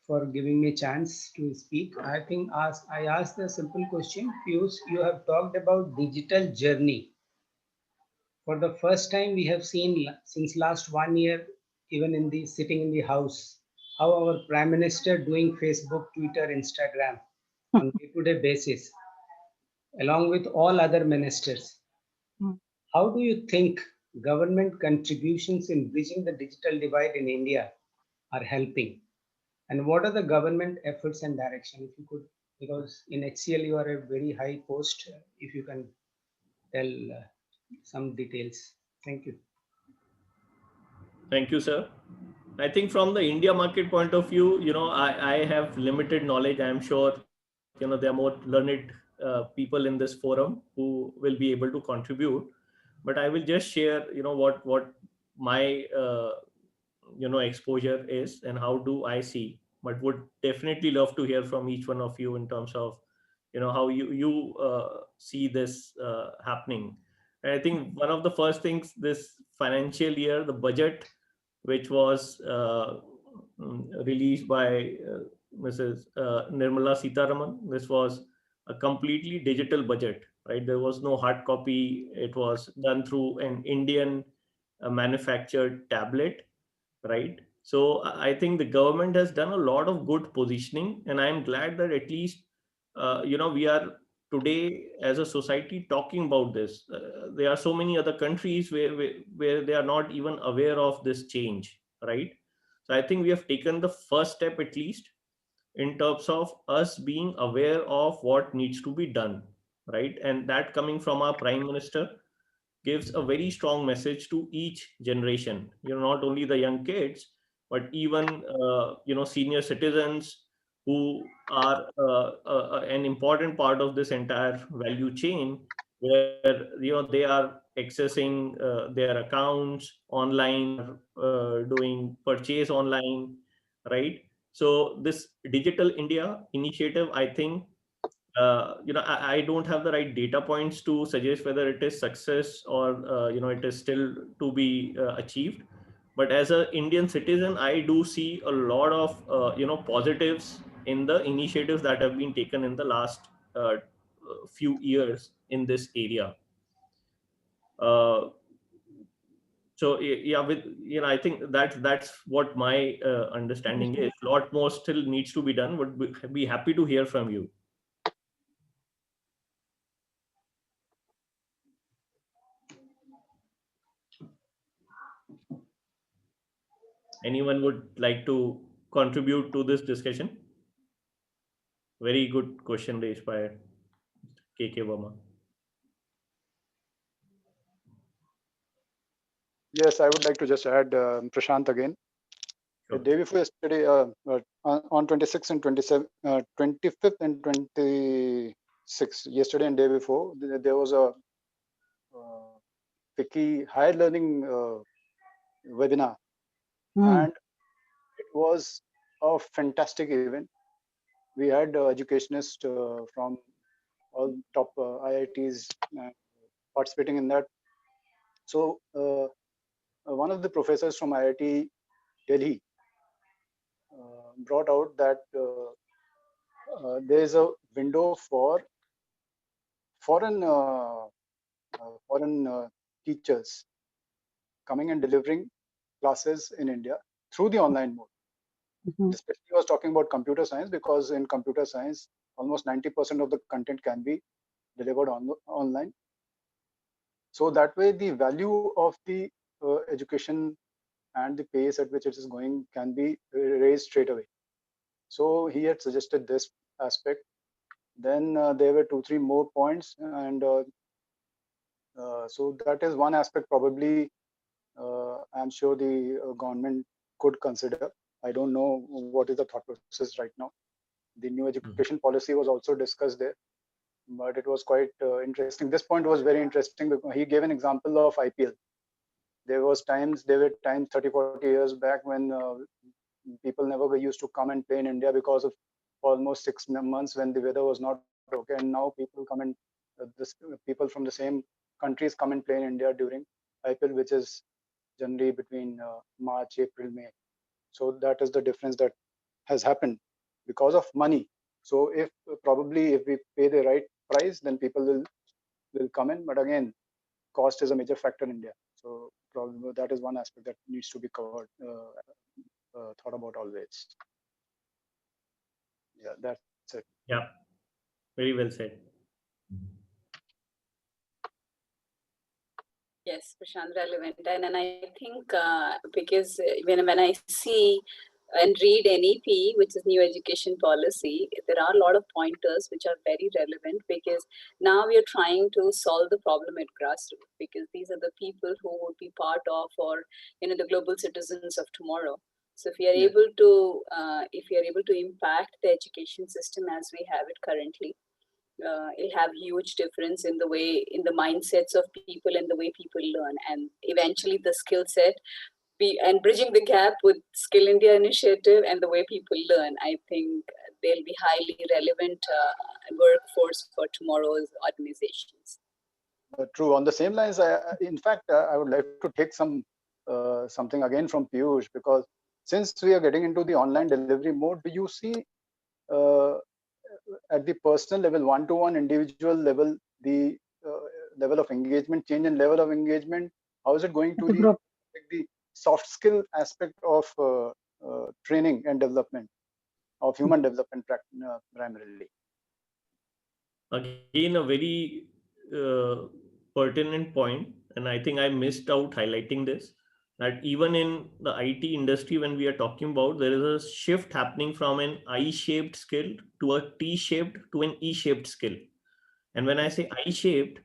for giving me chance to speak. I think I asked a simple question. Piyush, you have talked about digital journey. For the first time, we have seen since last 1 year, even in the sitting in the house, how our Prime Minister doing Facebook, Twitter, Instagram on day-to-day basis, along with all other ministers. How do you think government contributions in bridging the digital divide in India are helping? And what are the government efforts and direction? If you could, because in HCL you are a very high post, if you can tell some details. Thank you. Thank you, sir. I think from the India market point of view, I have limited knowledge. I'm sure, there are more learned people in this forum who will be able to contribute. But I will just share, what my, exposure is and how do I see. But would definitely love to hear from each one of you in terms of, how you see this happening. And I think one of the first things this financial year, the budget which was released by Mrs. Nirmala Sitaraman. This was a completely digital budget, right? There was no hard copy. It was done through an Indian manufactured tablet, right? So I think the government has done a lot of good positioning, and I'm glad that at least we are today as a society talking about this. There are so many other countries where they are not even aware of this change, right? So I think we have taken the first step at least in terms of us being aware of what needs to be done, right? And that coming from our prime minister gives a very strong message to each generation, not only the young kids but even senior citizens who are an important part of this entire value chain, where they are accessing their accounts online, doing purchase online, right? So this digital India initiative, I think, I don't have the right data points to suggest whether it is success or it is still to be achieved. But as an Indian citizen, I do see a lot of positives in the initiatives that have been taken in the last few years in this area. Uh, yeah, with I think that's what my understanding is. A lot more still needs to be done. Would be happy to hear from you. Anyone would like to contribute to this discussion? Very good question raised by KK Verma. Yes, I would like to just add Prashant again. Sure. The day before yesterday, on 26th and 25th and 26th, yesterday and day before, there was a Wiki higher learning webinar, and it was a fantastic event. We had educationists from all top IITs participating in that. So one of the professors from IIT Delhi brought out that there is a window for foreign teachers coming and delivering classes in India through the online mode. Especially, he was talking about computer science, because in computer science, almost 90% of the content can be delivered online. So that way the value of the education and the pace at which it is going can be raised straight away. So he had suggested this aspect. Then there were 2-3 more points, and so that is one aspect probably I'm sure the government could consider. I don't know what is the thought process right now. The new education policy was also discussed there, but it was quite interesting. This point was very interesting because he gave an example of IPL. There were times 30-40 years back when people never were used to come and play in India because of almost 6 months when the weather was not okay. And now people come and people from the same countries come and play in India during IPL, which is generally between March, April, May. So that is the difference that has happened because of money. So if probably if we pay the right price, then people will come in. But again, cost is a major factor in India. So probably that is one aspect that needs to be covered, thought about always. Yeah, that's it. Yeah, very well said. Yes, Prashant, relevant. And I think because when I see and read NEP, which is New Education Policy, there are a lot of pointers which are very relevant because now we are trying to solve the problem at grassroots because these are the people who would be part of or the global citizens of tomorrow. So if we are able to impact the education system as we have it currently, it'll have huge difference in the mindsets of people and the way people learn, and eventually the skill set and bridging the gap with Skill India initiative and the way people learn. I think they'll be highly relevant workforce for tomorrow's organizations. True. On the same lines, in fact, I would like to take something again from Piyush, because since we are getting into the online delivery mode, do you see at the personal level, one-to-one individual level, the level of engagement, change in level of engagement, how is it going to the soft skill aspect of training and development, of human development primarily? Again, a very pertinent point, and I think I missed out highlighting this, that even in the IT industry, when we are talking about, there is a shift happening from an I-shaped skill to a T-shaped to an E-shaped skill. And when I say I-shaped,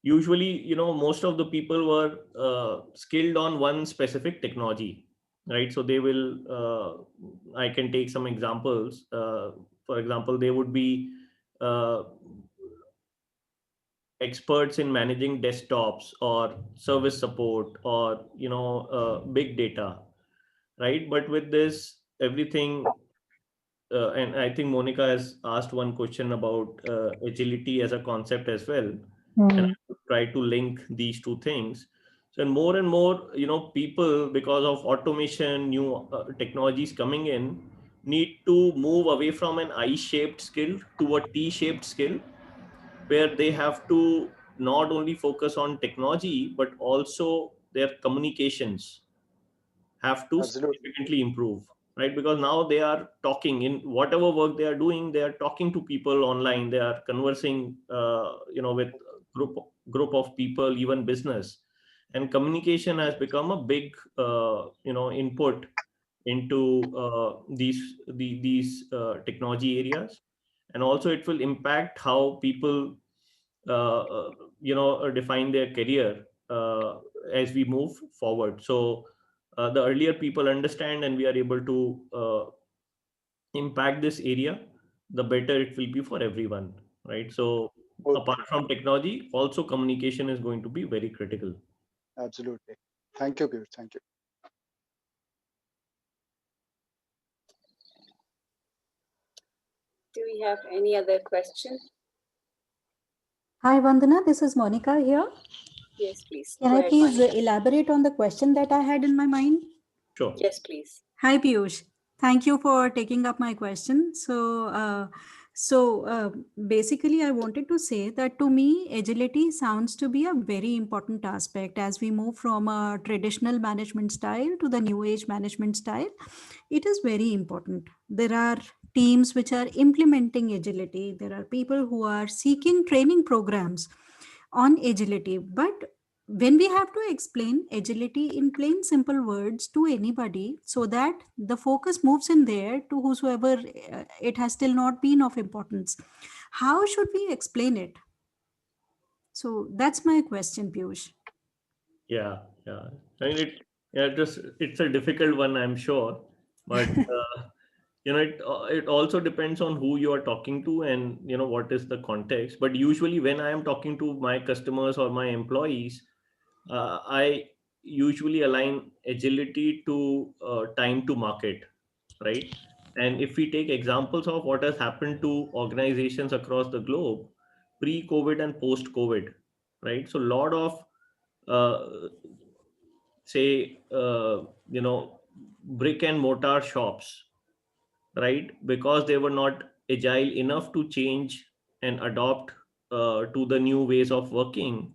usually, most of the people were skilled on one specific technology, right? So they will, I can take some examples. For example, they would be experts in managing desktops or service support or big data, right? But with this everything, and I think Monica has asked one question about agility as a concept as well, and I would try to link these two things. So more and more people, because of automation, new technologies coming in, need to move away from an I-shaped skill to a T-shaped skill, where they have to not only focus on technology, but also their communications have to significantly improve, right? Because now they are talking in whatever work they are doing, they are talking to people online, they are conversing, with group of people, even business, and communication has become a big, input into these technology areas, and also it will impact how people define their career as we move forward. So the earlier people understand and we are able to impact this area, the better it will be for everyone, right? So apart from technology, also communication is going to be very critical. Absolutely. Thank you, Piyush. Thank you. Do we have any other question? Hi, Vandana. This is Monica here. Yes, please. Can I please elaborate on the question that I had in my mind? Sure. Yes, please. Hi, Piyush. Thank you for taking up my question. Basically, I wanted to say that to me, agility sounds to be a very important aspect as we move from a traditional management style to the new age management style. It is very important. There are teams which are implementing agility. There are people who are seeking training programs on agility, but when we have to explain agility in plain simple words to anybody, so that the focus moves in there to whosoever it has still not been of importance, how should we explain it? So that's my question, Piyush. Yeah, yeah. I mean, it's a difficult one, I'm sure, but it also depends on who you are talking to and what is the context. But usually, when I am talking to my customers or my employees, I usually align agility to time to market, right? And if we take examples of what has happened to organizations across the globe, pre-COVID and post-COVID, right? So a lot of uh, say brick and mortar shops, right, because they were not agile enough to change and adopt to the new ways of working,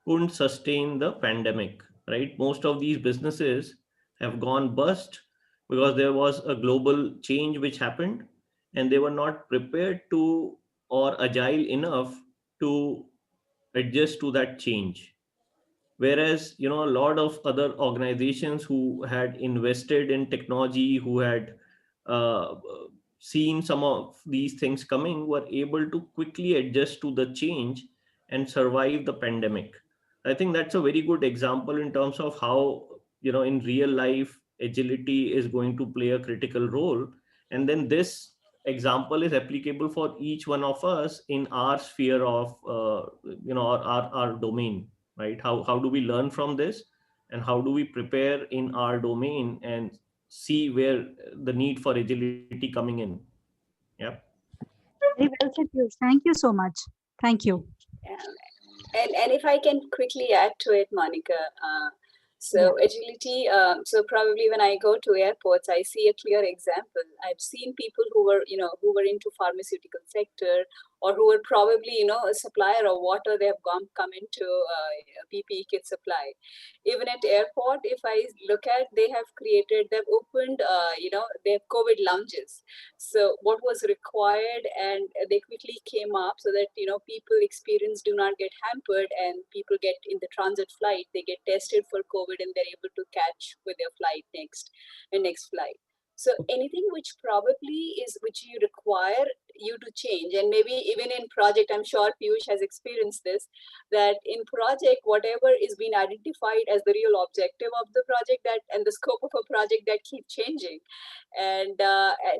couldn't sustain the pandemic, right? Most of these businesses have gone bust because there was a global change which happened, and they were not prepared to or agile enough to adjust to that change. Whereas a lot of other organizations who had invested in technology, who had uh, seen some of these things coming, were able to quickly adjust to the change and survive the pandemic. I think that's a very good example in terms of how in real life agility is going to play a critical role. And then this example is applicable for each one of us in our sphere of our domain, right? How do we learn from this, and how do we prepare in our domain and see where the need for agility coming in? Yeah. Very well said, Piyush. Thank you so much. Thank you. Yeah. And if I can quickly add to it, Monica, so agility, so probably when I go to airports, I see a clear example. I've seen people who were into pharmaceutical sector, or who were probably, a supplier of water. They have come into PPE kit supply. Even at airport, if I look at, they've opened, they have COVID lounges. So what was required, and they quickly came up so that people experience do not get hampered, and people get in the transit flight, they get tested for COVID, and they're able to catch with their flight next flight. So anything which you require you to change, and maybe even in project, I'm sure Piyush has experienced this, that in project, whatever is being identified as the real objective of the project, that and the scope of a project, that keep changing, and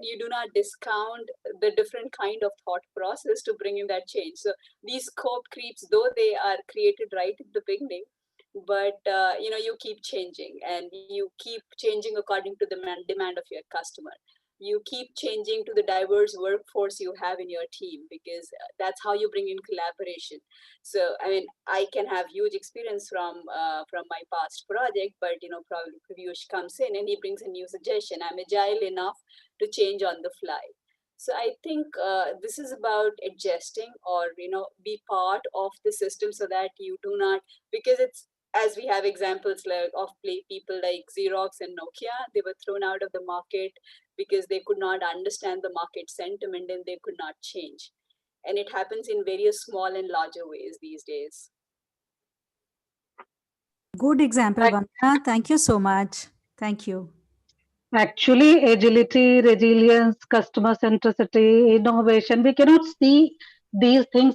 you do not discount the different kind of thought process to bring in that change. So these scope creeps, though they are created right at the beginning, but you keep changing, and you keep changing according to the demand of your customer. You keep changing to the diverse workforce you have in your team, because that's how you bring in collaboration. So I mean, I can have huge experience from my past project, but probably Piyush comes in and he brings a new suggestion. I'm agile enough to change on the fly. So I think this is about adjusting, or be part of the system, so that you do not, because it's, as we have examples like of people like Xerox and Nokia, they were thrown out of the market because they could not understand the market sentiment, and they could not change. And it happens in various small and larger ways these days. Good example, Ac- Vandana. Thank you so much. Thank you. Actually, agility, resilience, customer centricity, innovation, we cannot see these things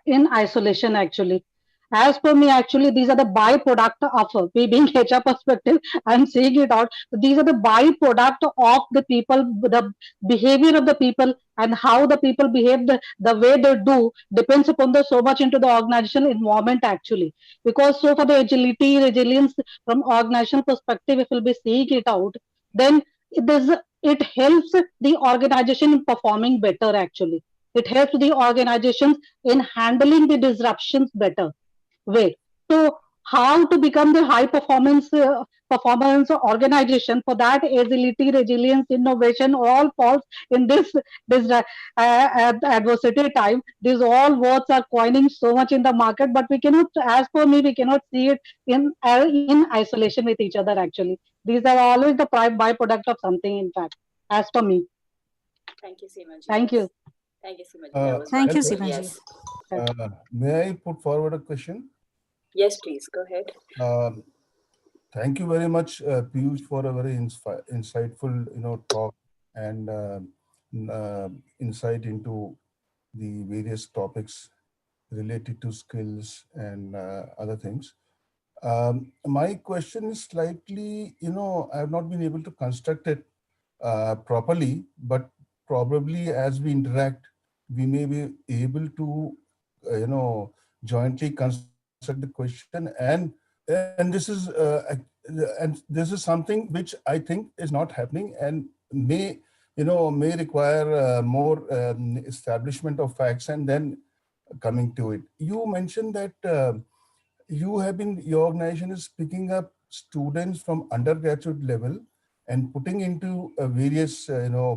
in isolation, actually. As per me, actually, these are the byproduct of we being HR perspective. I'm saying it out. These are the byproduct of the people, the behavior of the people, and how the people behave. The way they do depends upon the so much into the organizational environment, actually. Because so for the agility, resilience from organizational perspective, if we'll be seeing it out, then it helps the organization in performing better, actually. It helps the organizations in handling the disruptions better way. So how to become the high performance organization? For that, agility, resilience, innovation all falls in this adversity time. These all words are coining so much in the market, but we cannot, as per me, we cannot see it in isolation with each other. Actually, these are always the byproduct of something. In fact, as per me. Thank you, Seemaji. Thank Yes. you. Thank you, Seemaji. That was Thank you, wonderful. Sivanji. Yes. May I put forward a question? Yes, please go ahead. Um, Thank you very much, Piyush, for a very insightful, talk and insight into the various topics related to skills and other things. My question is slightly, I have not been able to construct it properly, but probably as we interact, we may be able to, jointly construct the question, and this is something which I think is not happening and may require more establishment of facts and then coming to it. You mentioned that your organization is picking up students from undergraduate level and putting into various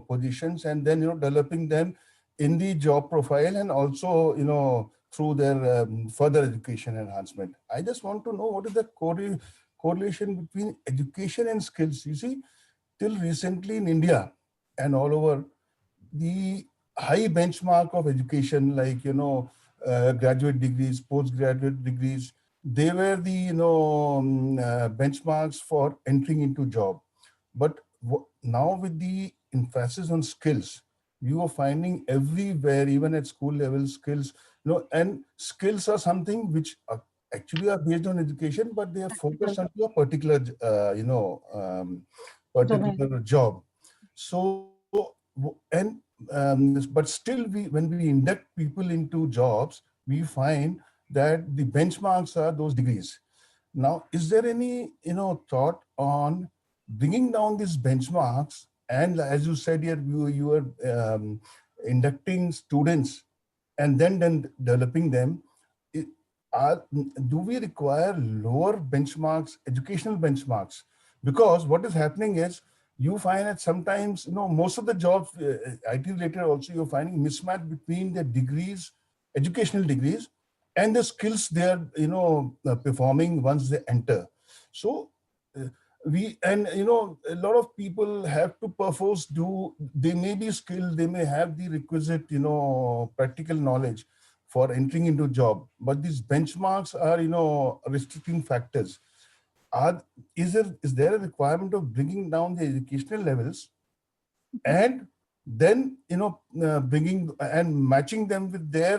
positions, and then developing them in the job profile, and also through their further education enhancement. I just want to know what is the correlation between education and skills. You see, till recently in India and all over, the high benchmark of education, like graduate degrees, postgraduate degrees, they were the benchmarks for entering into job. But now with the emphasis on skills, you are finding everywhere, even at school level, skills. And skills are something which actually are based on education, but they are focused on a particular particular job. So but still, when we induct people into jobs, we find that the benchmarks are those degrees. Now, is there any thought on bringing down these benchmarks? And as you said here, you are inducting students and then developing them. I- do we require lower benchmarks, educational benchmarks? Because what is happening is, you find that sometimes, most of the jobs, IT related also, you're finding mismatch between the degrees, educational degrees, and the skills they are, performing once they enter. So a lot of people have to perforce they may be skilled, they may have the requisite, practical knowledge for entering into job, but these benchmarks are, restricting factors. Are is there a requirement of bringing down the educational levels, and then bringing and matching them with their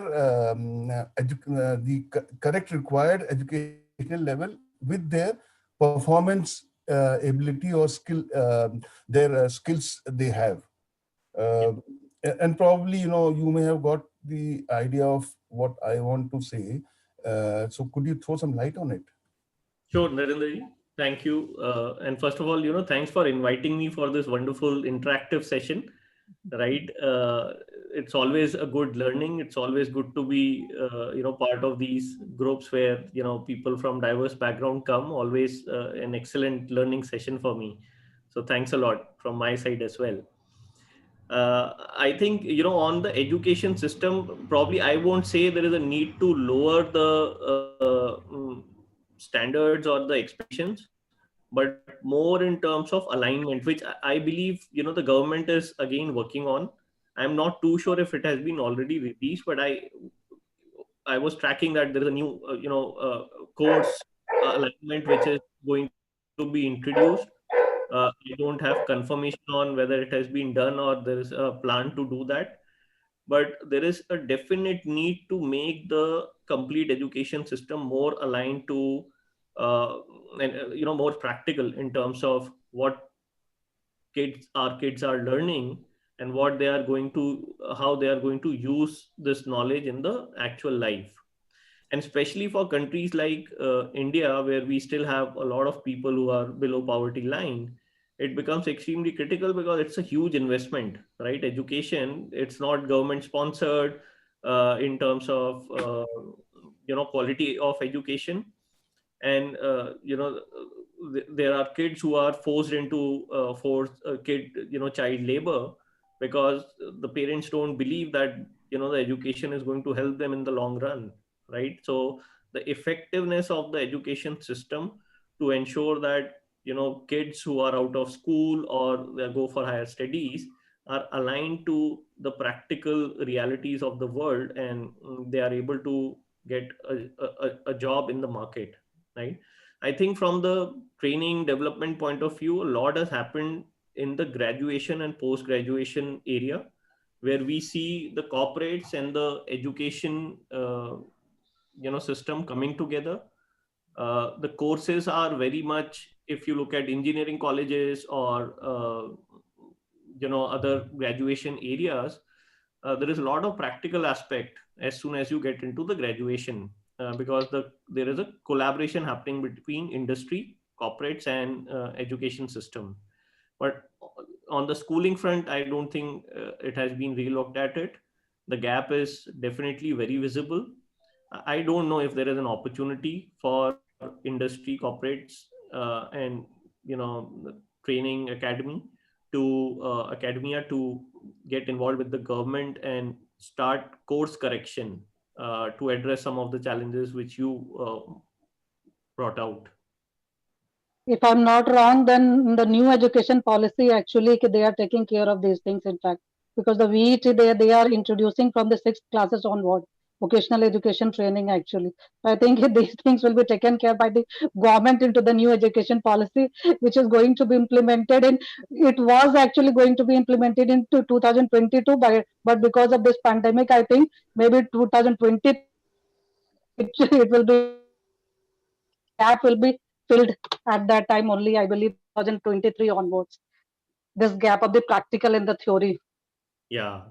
correct required educational level with their performance ability or skill, their skills they have? uh, and probably you may have got the idea of what I want to say. So could you throw some light on it? Sure, Narendraji. Thank you. And first of all, thanks for inviting me for this wonderful interactive session. Right. It's always a good learning. It's always good to be, part of these groups where, people from diverse background come. Always an excellent learning session for me. So thanks a lot from my side as well. I think, on the education system, probably I won't say there is a need to lower the standards or the expectations, but more in terms of alignment, which I believe, the government is again working on. I'm not too sure if it has been already released, but I was tracking that there is a new, course alignment which is going to be introduced. I don't have confirmation on whether it has been done or there is a plan to do that. But there is a definite need to make the complete education system more aligned to, and more practical in terms of what kids are learning, and what they are going to how they are going to use this knowledge in the actual life. And especially for countries like India, where we still have a lot of people who are below poverty line, it becomes extremely critical because it's a huge investment, right? Education, it's not government sponsored in terms of quality of education. And there are kids who are forced into forced kid child labor, because the parents don't believe that the education is going to help them in the long run, right? So the effectiveness of the education system to ensure that kids who are out of school or they go for higher studies are aligned to the practical realities of the world, and they are able to get a job in the market, right? I think from the training development point of view, a lot has happened in the graduation and post graduation area, where we see the corporates and the education system coming together. The courses are very much, if you look at engineering colleges or other graduation areas, there is a lot of practical aspect as soon as you get into the graduation, because there is a collaboration happening between industry, corporates, and education system. But on the schooling front, I don't think it has been relooked at it. The gap is definitely very visible. I don't know if there is an opportunity for industry, corporates, and training academia to get involved with the government and start course correction to address some of the challenges which you brought out. If I'm not wrong, then the new education policy actually they are taking care of these things. In fact, because the VET they are introducing from the sixth classes onward, vocational education training actually. I think these things will be taken care by the government into the new education policy, which is going to be implemented in. It was actually going to be implemented into 2022, but because of this pandemic, I think maybe 2023 it will be implemented. So this gap will be filled at that time only, I believe 2023 onwards. This gap of the practical and the theory. Yeah,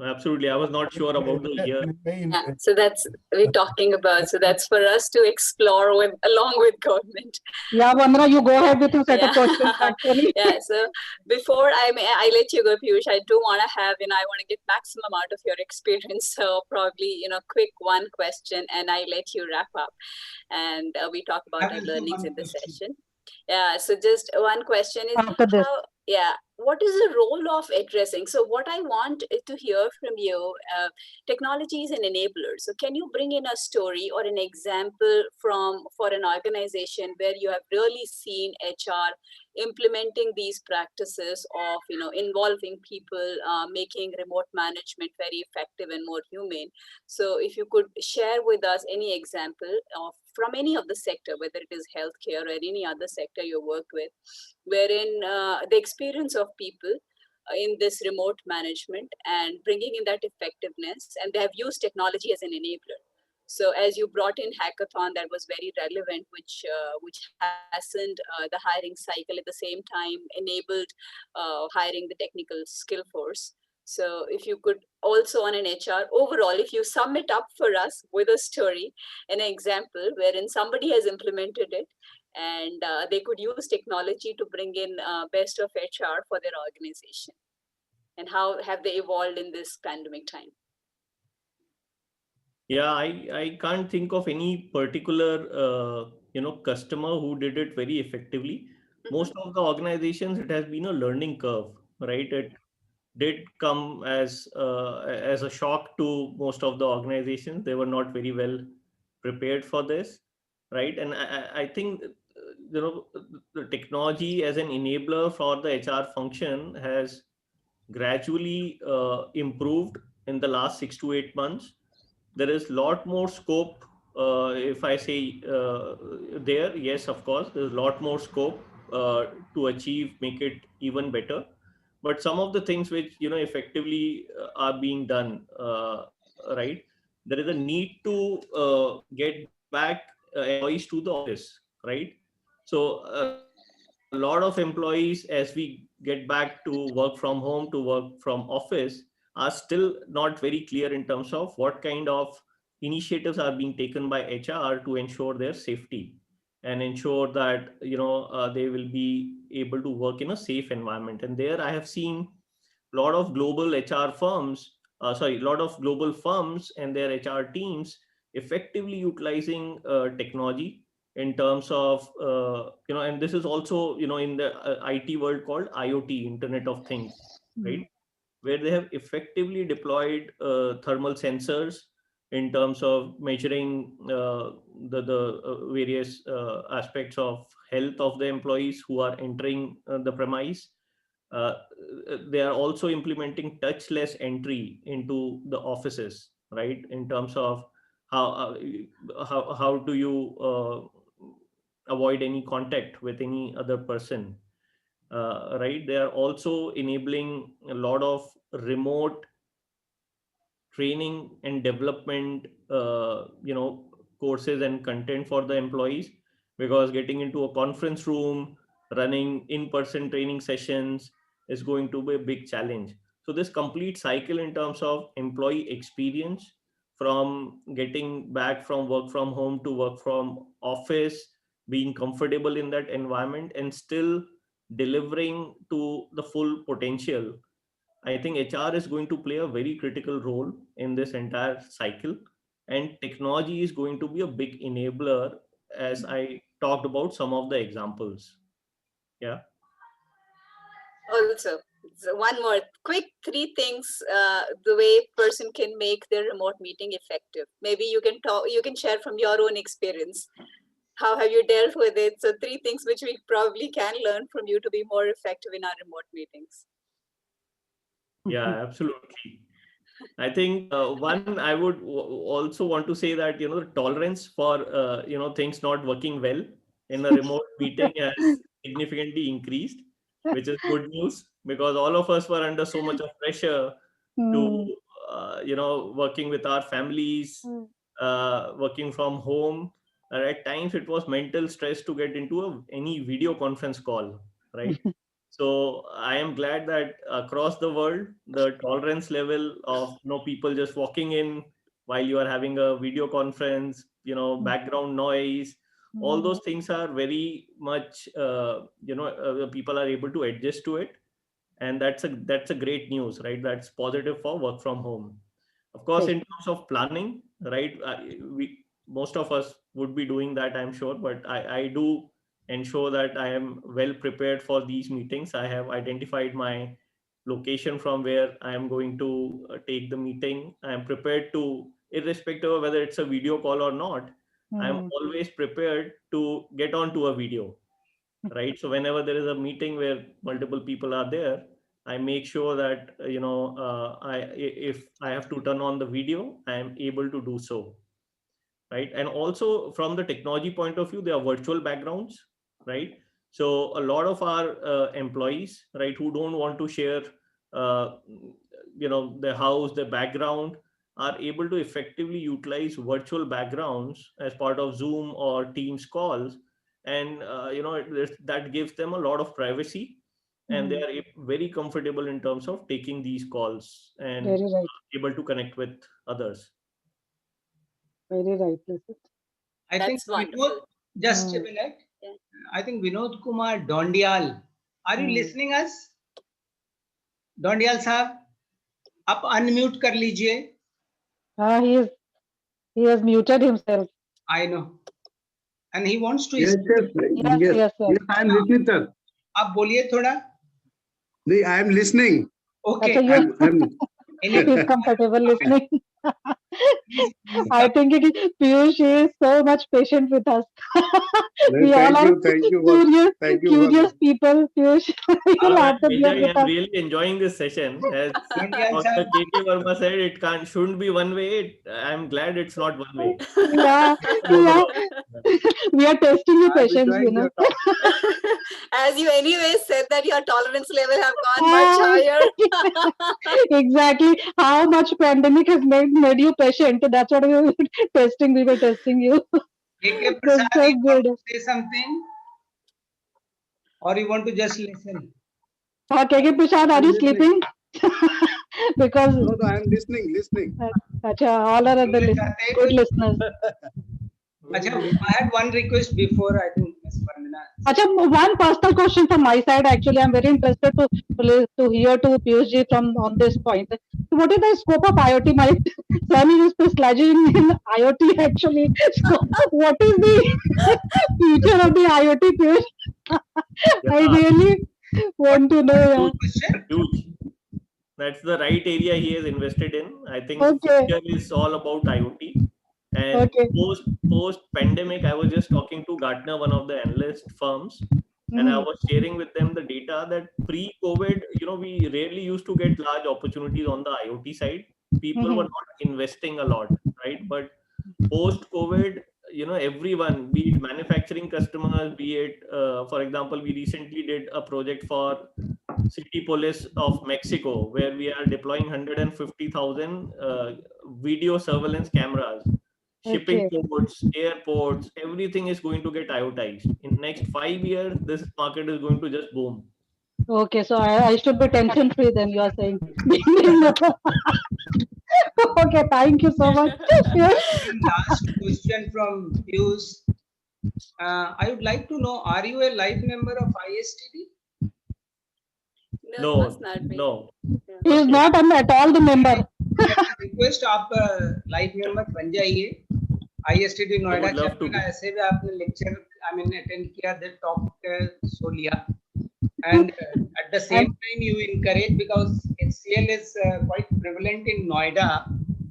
absolutely. I was not sure about the year. Yeah, so that's we're talking about. So that's for us to explore with along with government. Yeah, Vandana, you go ahead with your set of questions actually. Yeah. So before I let you go, Piyush, I do want to have, I want to get maximum out of your experience. So probably, quick one question, and I let you wrap up, and we talk about our learnings in the session. Yeah. So just one question is After this. how. Yeah. What is the role of addressing? So what I want to hear from you, technology is an enabler. So can you bring in a story or an example for an organization where you have really seen HR implementing these practices of involving people, making remote management very effective and more humane? So if you could share with us any example of from any of the sector, whether it is healthcare or any other sector you worked with, wherein the experience of people in this remote management and bringing in that effectiveness, and they have used technology as an enabler. So as you brought in hackathon, that was very relevant, which hastened the hiring cycle, at the same time enabled hiring the technical skill force. So if you could also on an HR overall, if you sum it up for us with a story, an example wherein somebody has implemented it and they could use technology to bring in best of HR for their organization, and how have they evolved in this pandemic time? Yeah, I can't think of any particular customer who did it very effectively. Most of the organizations, it has been a learning curve, right? It did come as a shock to most of the organizations. They were not very well prepared for this, right? And I think the technology as an enabler for the HR function has gradually improved in the last 6 to 8 months. There is a lot more scope. If I say there, yes, of course, there's a lot more scope to achieve, make it even better. But some of the things which effectively are being done, right? There is a need to get back employees to the office, right? So a lot of employees, as we get back to work from home, to work from office, are still not very clear in terms of what kind of initiatives are being taken by HR to ensure their safety and ensure that they will be able to work in a safe environment. And there I have seen a lot of global HR firms, a lot of global firms and their HR teams effectively utilizing technology in terms of and this is also in the IT world called IoT, Internet of Things, right? Where they have effectively deployed thermal sensors in terms of measuring the various aspects of health of the employees who are entering the premise. uh, they are also implementing touchless entry into the offices, right? In terms of how do you avoid any contact with any other person, right? They are also enabling a lot of remote training and development, courses and content for the employees, because getting into a conference room, running in-person training sessions is going to be a big challenge. So this complete cycle in terms of employee experience, from getting back from work from home to work from office, being comfortable in that environment and still delivering to the full potential, I think HR is going to play a very critical role in this entire cycle, and technology is going to be a big enabler, as I talked about some of the examples. Yeah. Also, so one more quick three things, the way person can make their remote meeting effective. Maybe you can talk, you can share from your own experience. How have you dealt with it? So three things which we probably can learn from you to be more effective in our remote meetings. Yeah, absolutely. I think one, I would also want to say that, the tolerance for, things not working well in a remote meeting has significantly increased, which is good news, because all of us were under so much of pressure to, working with our families, working from home. At times it was mental stress to get into any video conference call, right? So I am glad that across the world, the tolerance level of people just walking in while you are having a video conference, background noise, all those things are very much, people are able to adjust to it, and that's a great news, right? That's positive for work from home. Of course, in terms of planning, right, we most of us would be doing that, I'm sure, but I do ensure that I am well prepared for these meetings. I have identified my location from where I am going to take the meeting. I am prepared to, irrespective of whether it's a video call or not, I am always prepared to get onto a video, right? So whenever there is a meeting where multiple people are there, I make sure that if I have to turn on the video, I am able to do so, right? And also from the technology point of view, there are virtual backgrounds, right? So a lot of our employees, right, who don't want to share uh, their house, their background, are able to effectively utilize virtual backgrounds as part of Zoom or Teams calls, and that gives them a lot of privacy, and they are very comfortable in terms of taking these calls and Very right. able to connect with others. Very right. I think That's wonderful. just a minute. Yeah. I think Vinod Kumar Dondial. Are you listening us? Dondial साहब, आप unmute कर लीजिए. He has muted himself. I know. And he wants to. Yes, Yes. I am listening, sir. आप बोलिए थोड़ा. I am listening. Okay. He's comfortable listening. I think Piyush is so much patient with us. We all are curious people. Piyush, you'll have to bear with I'm us. really enjoying this session. As Dr. K.K. Verma said, it shouldn't be one way. I'm glad it's not one way. Yeah. We are testing your patience, As you anyway said that your tolerance level have gone much higher. Exactly. How much pandemic has made you patient? That's what we were testing. We were testing you. KK That's Prasad, so you want good. to say something? Or you want to just listen? KK Prasad, are you sleeping? Because No, I am listening. all are the good listeners. I had one request before, I think, Ms. Vandana. One personal question from my side. Actually, I'm very interested to hear to Piyush from on this point. So what is the scope of IoT? My son is specializing in IoT actually. So what is the future of the IoT, Piyush? I really want to know. Huge. That's the right area he has invested in. I think Okay. future is all about IoT. And post pandemic, I was just talking to Gartner, one of the analyst firms, and I was sharing with them the data that pre-COVID, we rarely used to get large opportunities on the IoT side. People were not investing a lot, right? But post-COVID, everyone, be it manufacturing customers, be it, for example, we recently did a project for City Police of Mexico, where we are deploying 150,000 video surveillance cameras. Shipping Okay. ports, airports, everything is going to get IoTized. In next 5 years, this market is going to just boom. Okay, so I should be tension free then, you are saying. Okay, thank you so much. And last question from Pius. I would like to know, are you a life member of ISTD? No, must not be. No. He is not at all the member. Request आप life member बन जाइए ISTD Noida would love to chapter be. का ऐसे भी आपने lecture attend किया they talk so लिया and at the same time you encourage, because HCL is quite prevalent in Noida,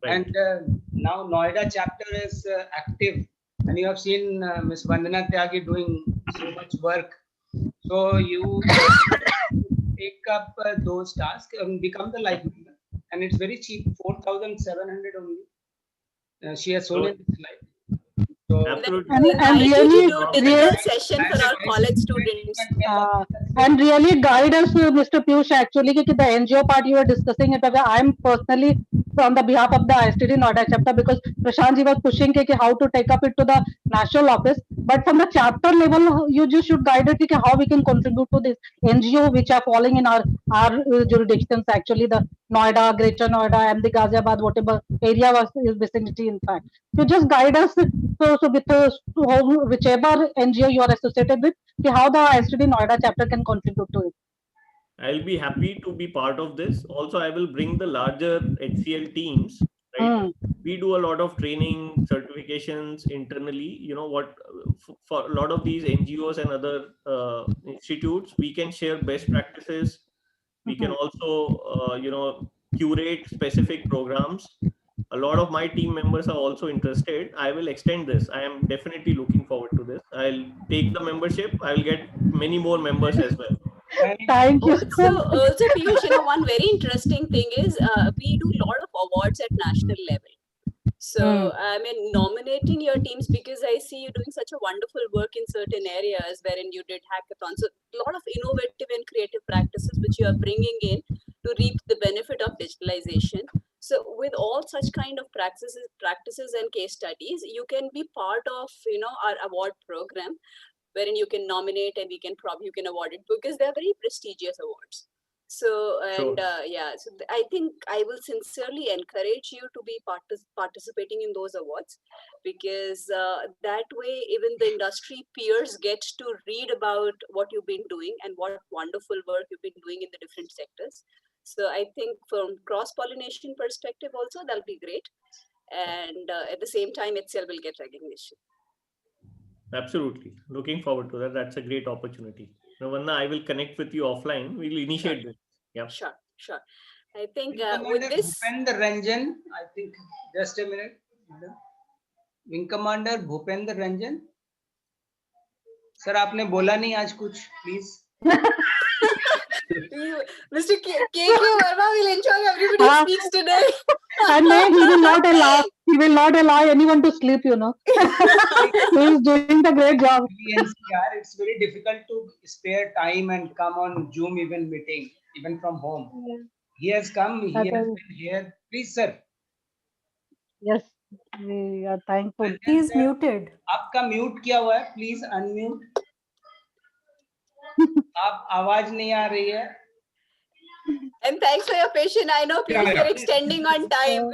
Right. and now Noida chapter is active, and you have seen Ms. Vandana Tyagi doing so much work, so you take up those tasks and become the life member, and it's very cheap, 4,700 only. She has shown in this slide. So Absolutely. And really, do digital session for our college students. And really guide us, Mr. Piyush, actually, कि the NGO part you were discussing it. I'm personally from the behalf of the ISTD Noida chapter, because Prashant ji was pushing कि how to take up it to the national office. But from the chapter level, you just should guide it कि how we can contribute to this NGO which are falling in our jurisdictions. Actually, the Noida, Greater Noida, and the Ghaziabad, whatever area was is vicinity. In fact, you just guide us. So with whichever NGO you are associated with, how the ISTD Noida chapter can contribute to it. I'll be happy to be part of this. Also, I will bring the larger HCL teams, right? We do a lot of training, certifications internally. For a lot of these NGOs and other institutes, we can share best practices. We can also, curate specific programs. A lot of my team members are also interested. I will extend this. I am definitely looking forward to this. I'll take the membership. I'll get many more members as well. Thank you. Also, Piyush, one very interesting thing is we do a lot of awards at national level. So, nominating your teams, because I see you doing such a wonderful work in certain areas wherein you did hackathons. So, a lot of innovative and creative practices which you are bringing in to reap the benefit of digitalization. So, with all such kind of practices and case studies, you can be part of, our award program, wherein you can nominate and you can award it, because they're very prestigious awards. So, and so I think I will sincerely encourage you to be participating in those awards, because that way even the industry peers get to read about what you've been doing and what wonderful work you've been doing in the different sectors. So I think from cross-pollination perspective also, that'll be great. And at the same time, HCL will get recognition. Absolutely. Looking forward to that. That's a great opportunity. Vanna, I will connect with you offline. We'll initiate this. Yeah. Sure. I think Wing with Commander this. Bhupender Ranjan, I think, just a minute. Wing Commander Bhupender Ranjan. Sir, आपने बोला नहीं आज कुछ, please. Mr. K.K. Verma will ensure everybody speaks today. And he will not allow anyone to sleep, He is doing the great job. It's very difficult to spare time and come on Zoom meeting, even from home. He has come, he has been here. Please, sir. Yes, we are thankful. He is muted. आपका mute किया हुआ है, please unmute. आप आवाज नहीं आ रही है. And thanks for your patience. I know people are extending on time.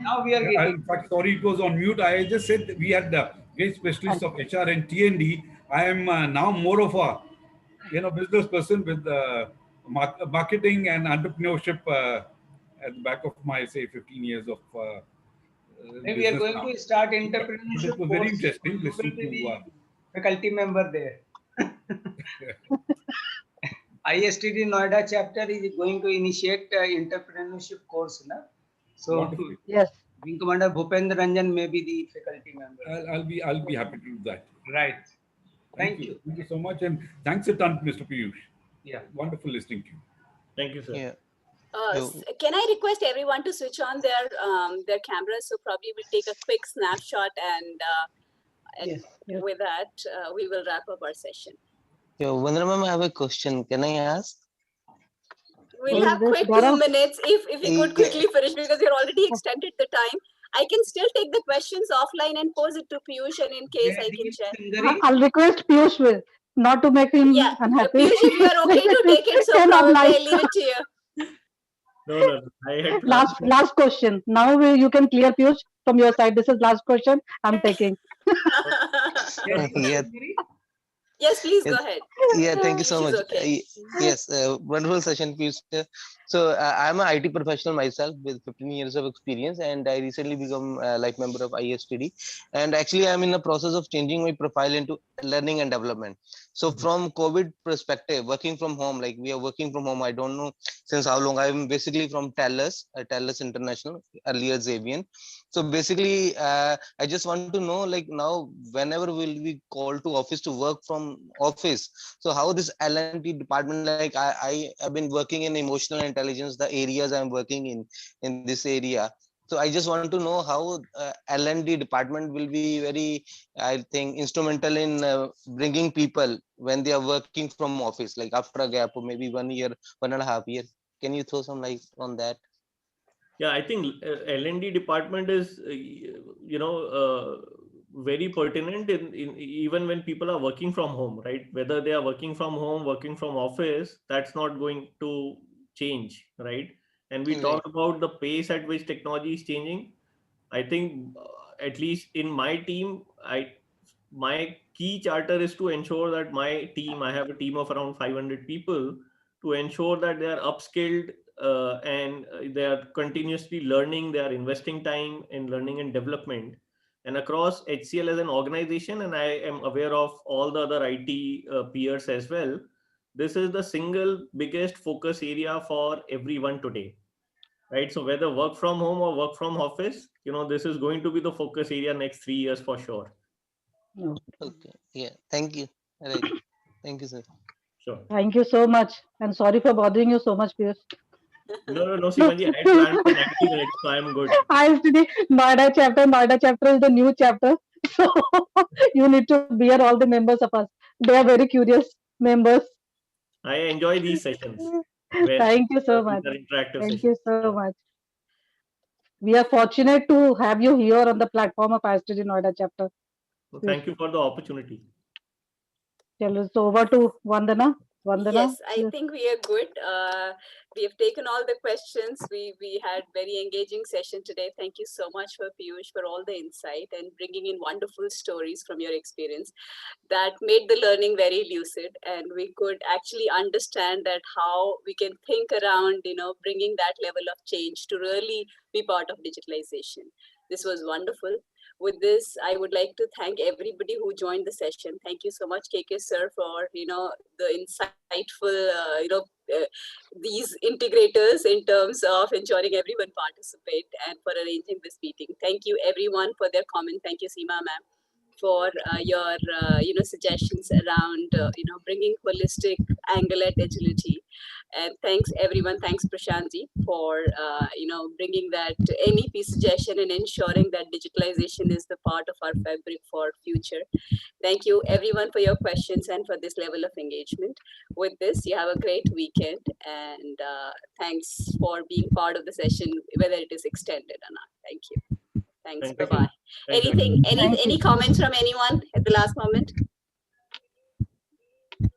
Now we are getting. Sorry, it was on mute. I just said we had the great specialists of HR and T&D. I am now more of a, business person with marketing and entrepreneurship at the back of my, say, 15 years of. We are going to start entrepreneurship. It was very interesting listening to faculty member there. ISTD Noida chapter is going to initiate entrepreneurship course, na? So wonderful. Yes, Wing Commander Bhupender Ranjan may be the faculty member. I'll be happy to do that. Right. Thank you. Thank you so much, and thanks a ton, Mr. Piyush. Yeah. Wonderful listening to you. Thank you, sir. Yeah. Can I request everyone to switch on their cameras? So probably we'll take a quick snapshot, and Yes. Yes. with that, we will wrap up our session. Vandana ma'am, I have a question. Can I ask? We'll Who is have this? quick Gaurav? 2 minutes if we could Yeah, quickly finish, because we're already extended the time. I can still take the questions offline and pose it to Piyush, and in case I can Jaideep share. Singari. I'll request Piyush will, not to make Yeah, him unhappy. Piyush, if you are okay to take it, so Him probably online. I leave it to you. No. I had planned. Last question. Now you can clear Piyush from your side. This is last question I'm taking. Jaideep yeah, Singari. Yes, please go yes. ahead. Yeah, thank you so Piyush is much. okay. Yes, wonderful session, Piyush. So I'm an IT professional myself with 15 years of experience, and I recently become a life member of ISTD. And actually, I'm in the process of changing my profile into learning and development. So from COVID perspective, working from home, like we are working from home, I don't know since how long. I'm basically from Tellus International, earlier Xavier. So basically, I just want to know, like now, whenever will we call to office to work from office? So how this L&D department, like I have been working in emotional intelligence, the areas I'm working in this area. So I just want to know how L&D department will be very, I think, instrumental in bringing people when they are working from office, like after a gap of maybe 1 year, 1.5 years. Can you throw some light on that? Yeah, I think L&D department is, very pertinent in even when people are working from home, right? Whether they are working from home, working from office, that's not going to change, right? And we Right. talked about the pace at which technology is changing. I think at least in my team, my key charter is to ensure that my team, I have a team of around 500 people, to ensure that they are upskilled, and they are continuously learning, they are investing time in learning and development. And across HCL as an organization, and I am aware of all the other IT peers as well, this is the single biggest focus area for everyone today, right? So whether work from home or work from office, this is going to be the focus area next 3 years for sure. No. Okay. Yeah. Thank you. Right. Thank you, sir. Sure. Thank you so much. And sorry for bothering you so much, Piyush. No, Simanji, I had planned for 90 minutes, so I'm good. ISTD Noida chapter. Noida chapter is the new chapter. So you need to bear all the members of us. They are very curious members. I enjoy these sessions where Thank you so these much. are interactive Thank sessions. you so much. We are fortunate to have you here on the platform of ISTD Noida chapter. So Yes. thank you for the opportunity. So over to Vandana. Vandana. Yes, I think we are good. We have taken all the questions. We had very engaging session today. Thank you so much for Piyush for all the insight and bringing in wonderful stories from your experience that made the learning very lucid, and we could actually understand that how we can think around, bringing that level of change to really be part of digitalization. This was wonderful. With this, I would like to thank everybody who joined the session. Thank you so much, KK sir, for the insightful these integrators in terms of ensuring everyone participate and for arranging this meeting. Thank you everyone for their comment. Thank you, Seema ma'am, for your suggestions around bringing holistic angle at agility. And thanks everyone. Thanks Prashantji for bringing that NEP suggestion and ensuring that digitalization is the part of our fabric for future. Thank you everyone for your questions and for this level of engagement. With this, you have a great weekend, and thanks for being part of the session, whether it is extended or not. Thank you. Thanks. Thank Bye you. bye. Thank you. Anything? Thank Any you. comments from anyone at the last moment?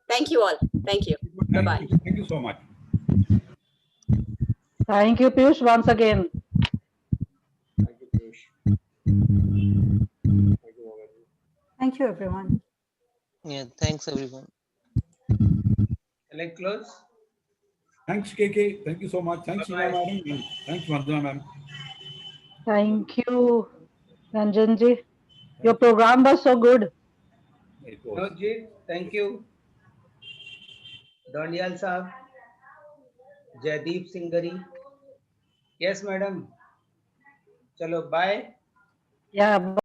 Thank you all. Thank you. Bye bye. Thank you so much. Thank you, Piyush, once again. Thank you, Piyush. Thank you, Mohammed. Thank you, everyone. Yeah. Thanks, everyone. Can I close? Thanks, KK. Thank you so much. Thanks, Seema Bye-bye. madam. And thanks, Vandana ma'am. Thank you, Ranjanji. Your program was so good. It was. Vinodji, thank you. Dondiyal Saab, Jaideep Singari. Yes, madam. Chalo, bye. Yeah.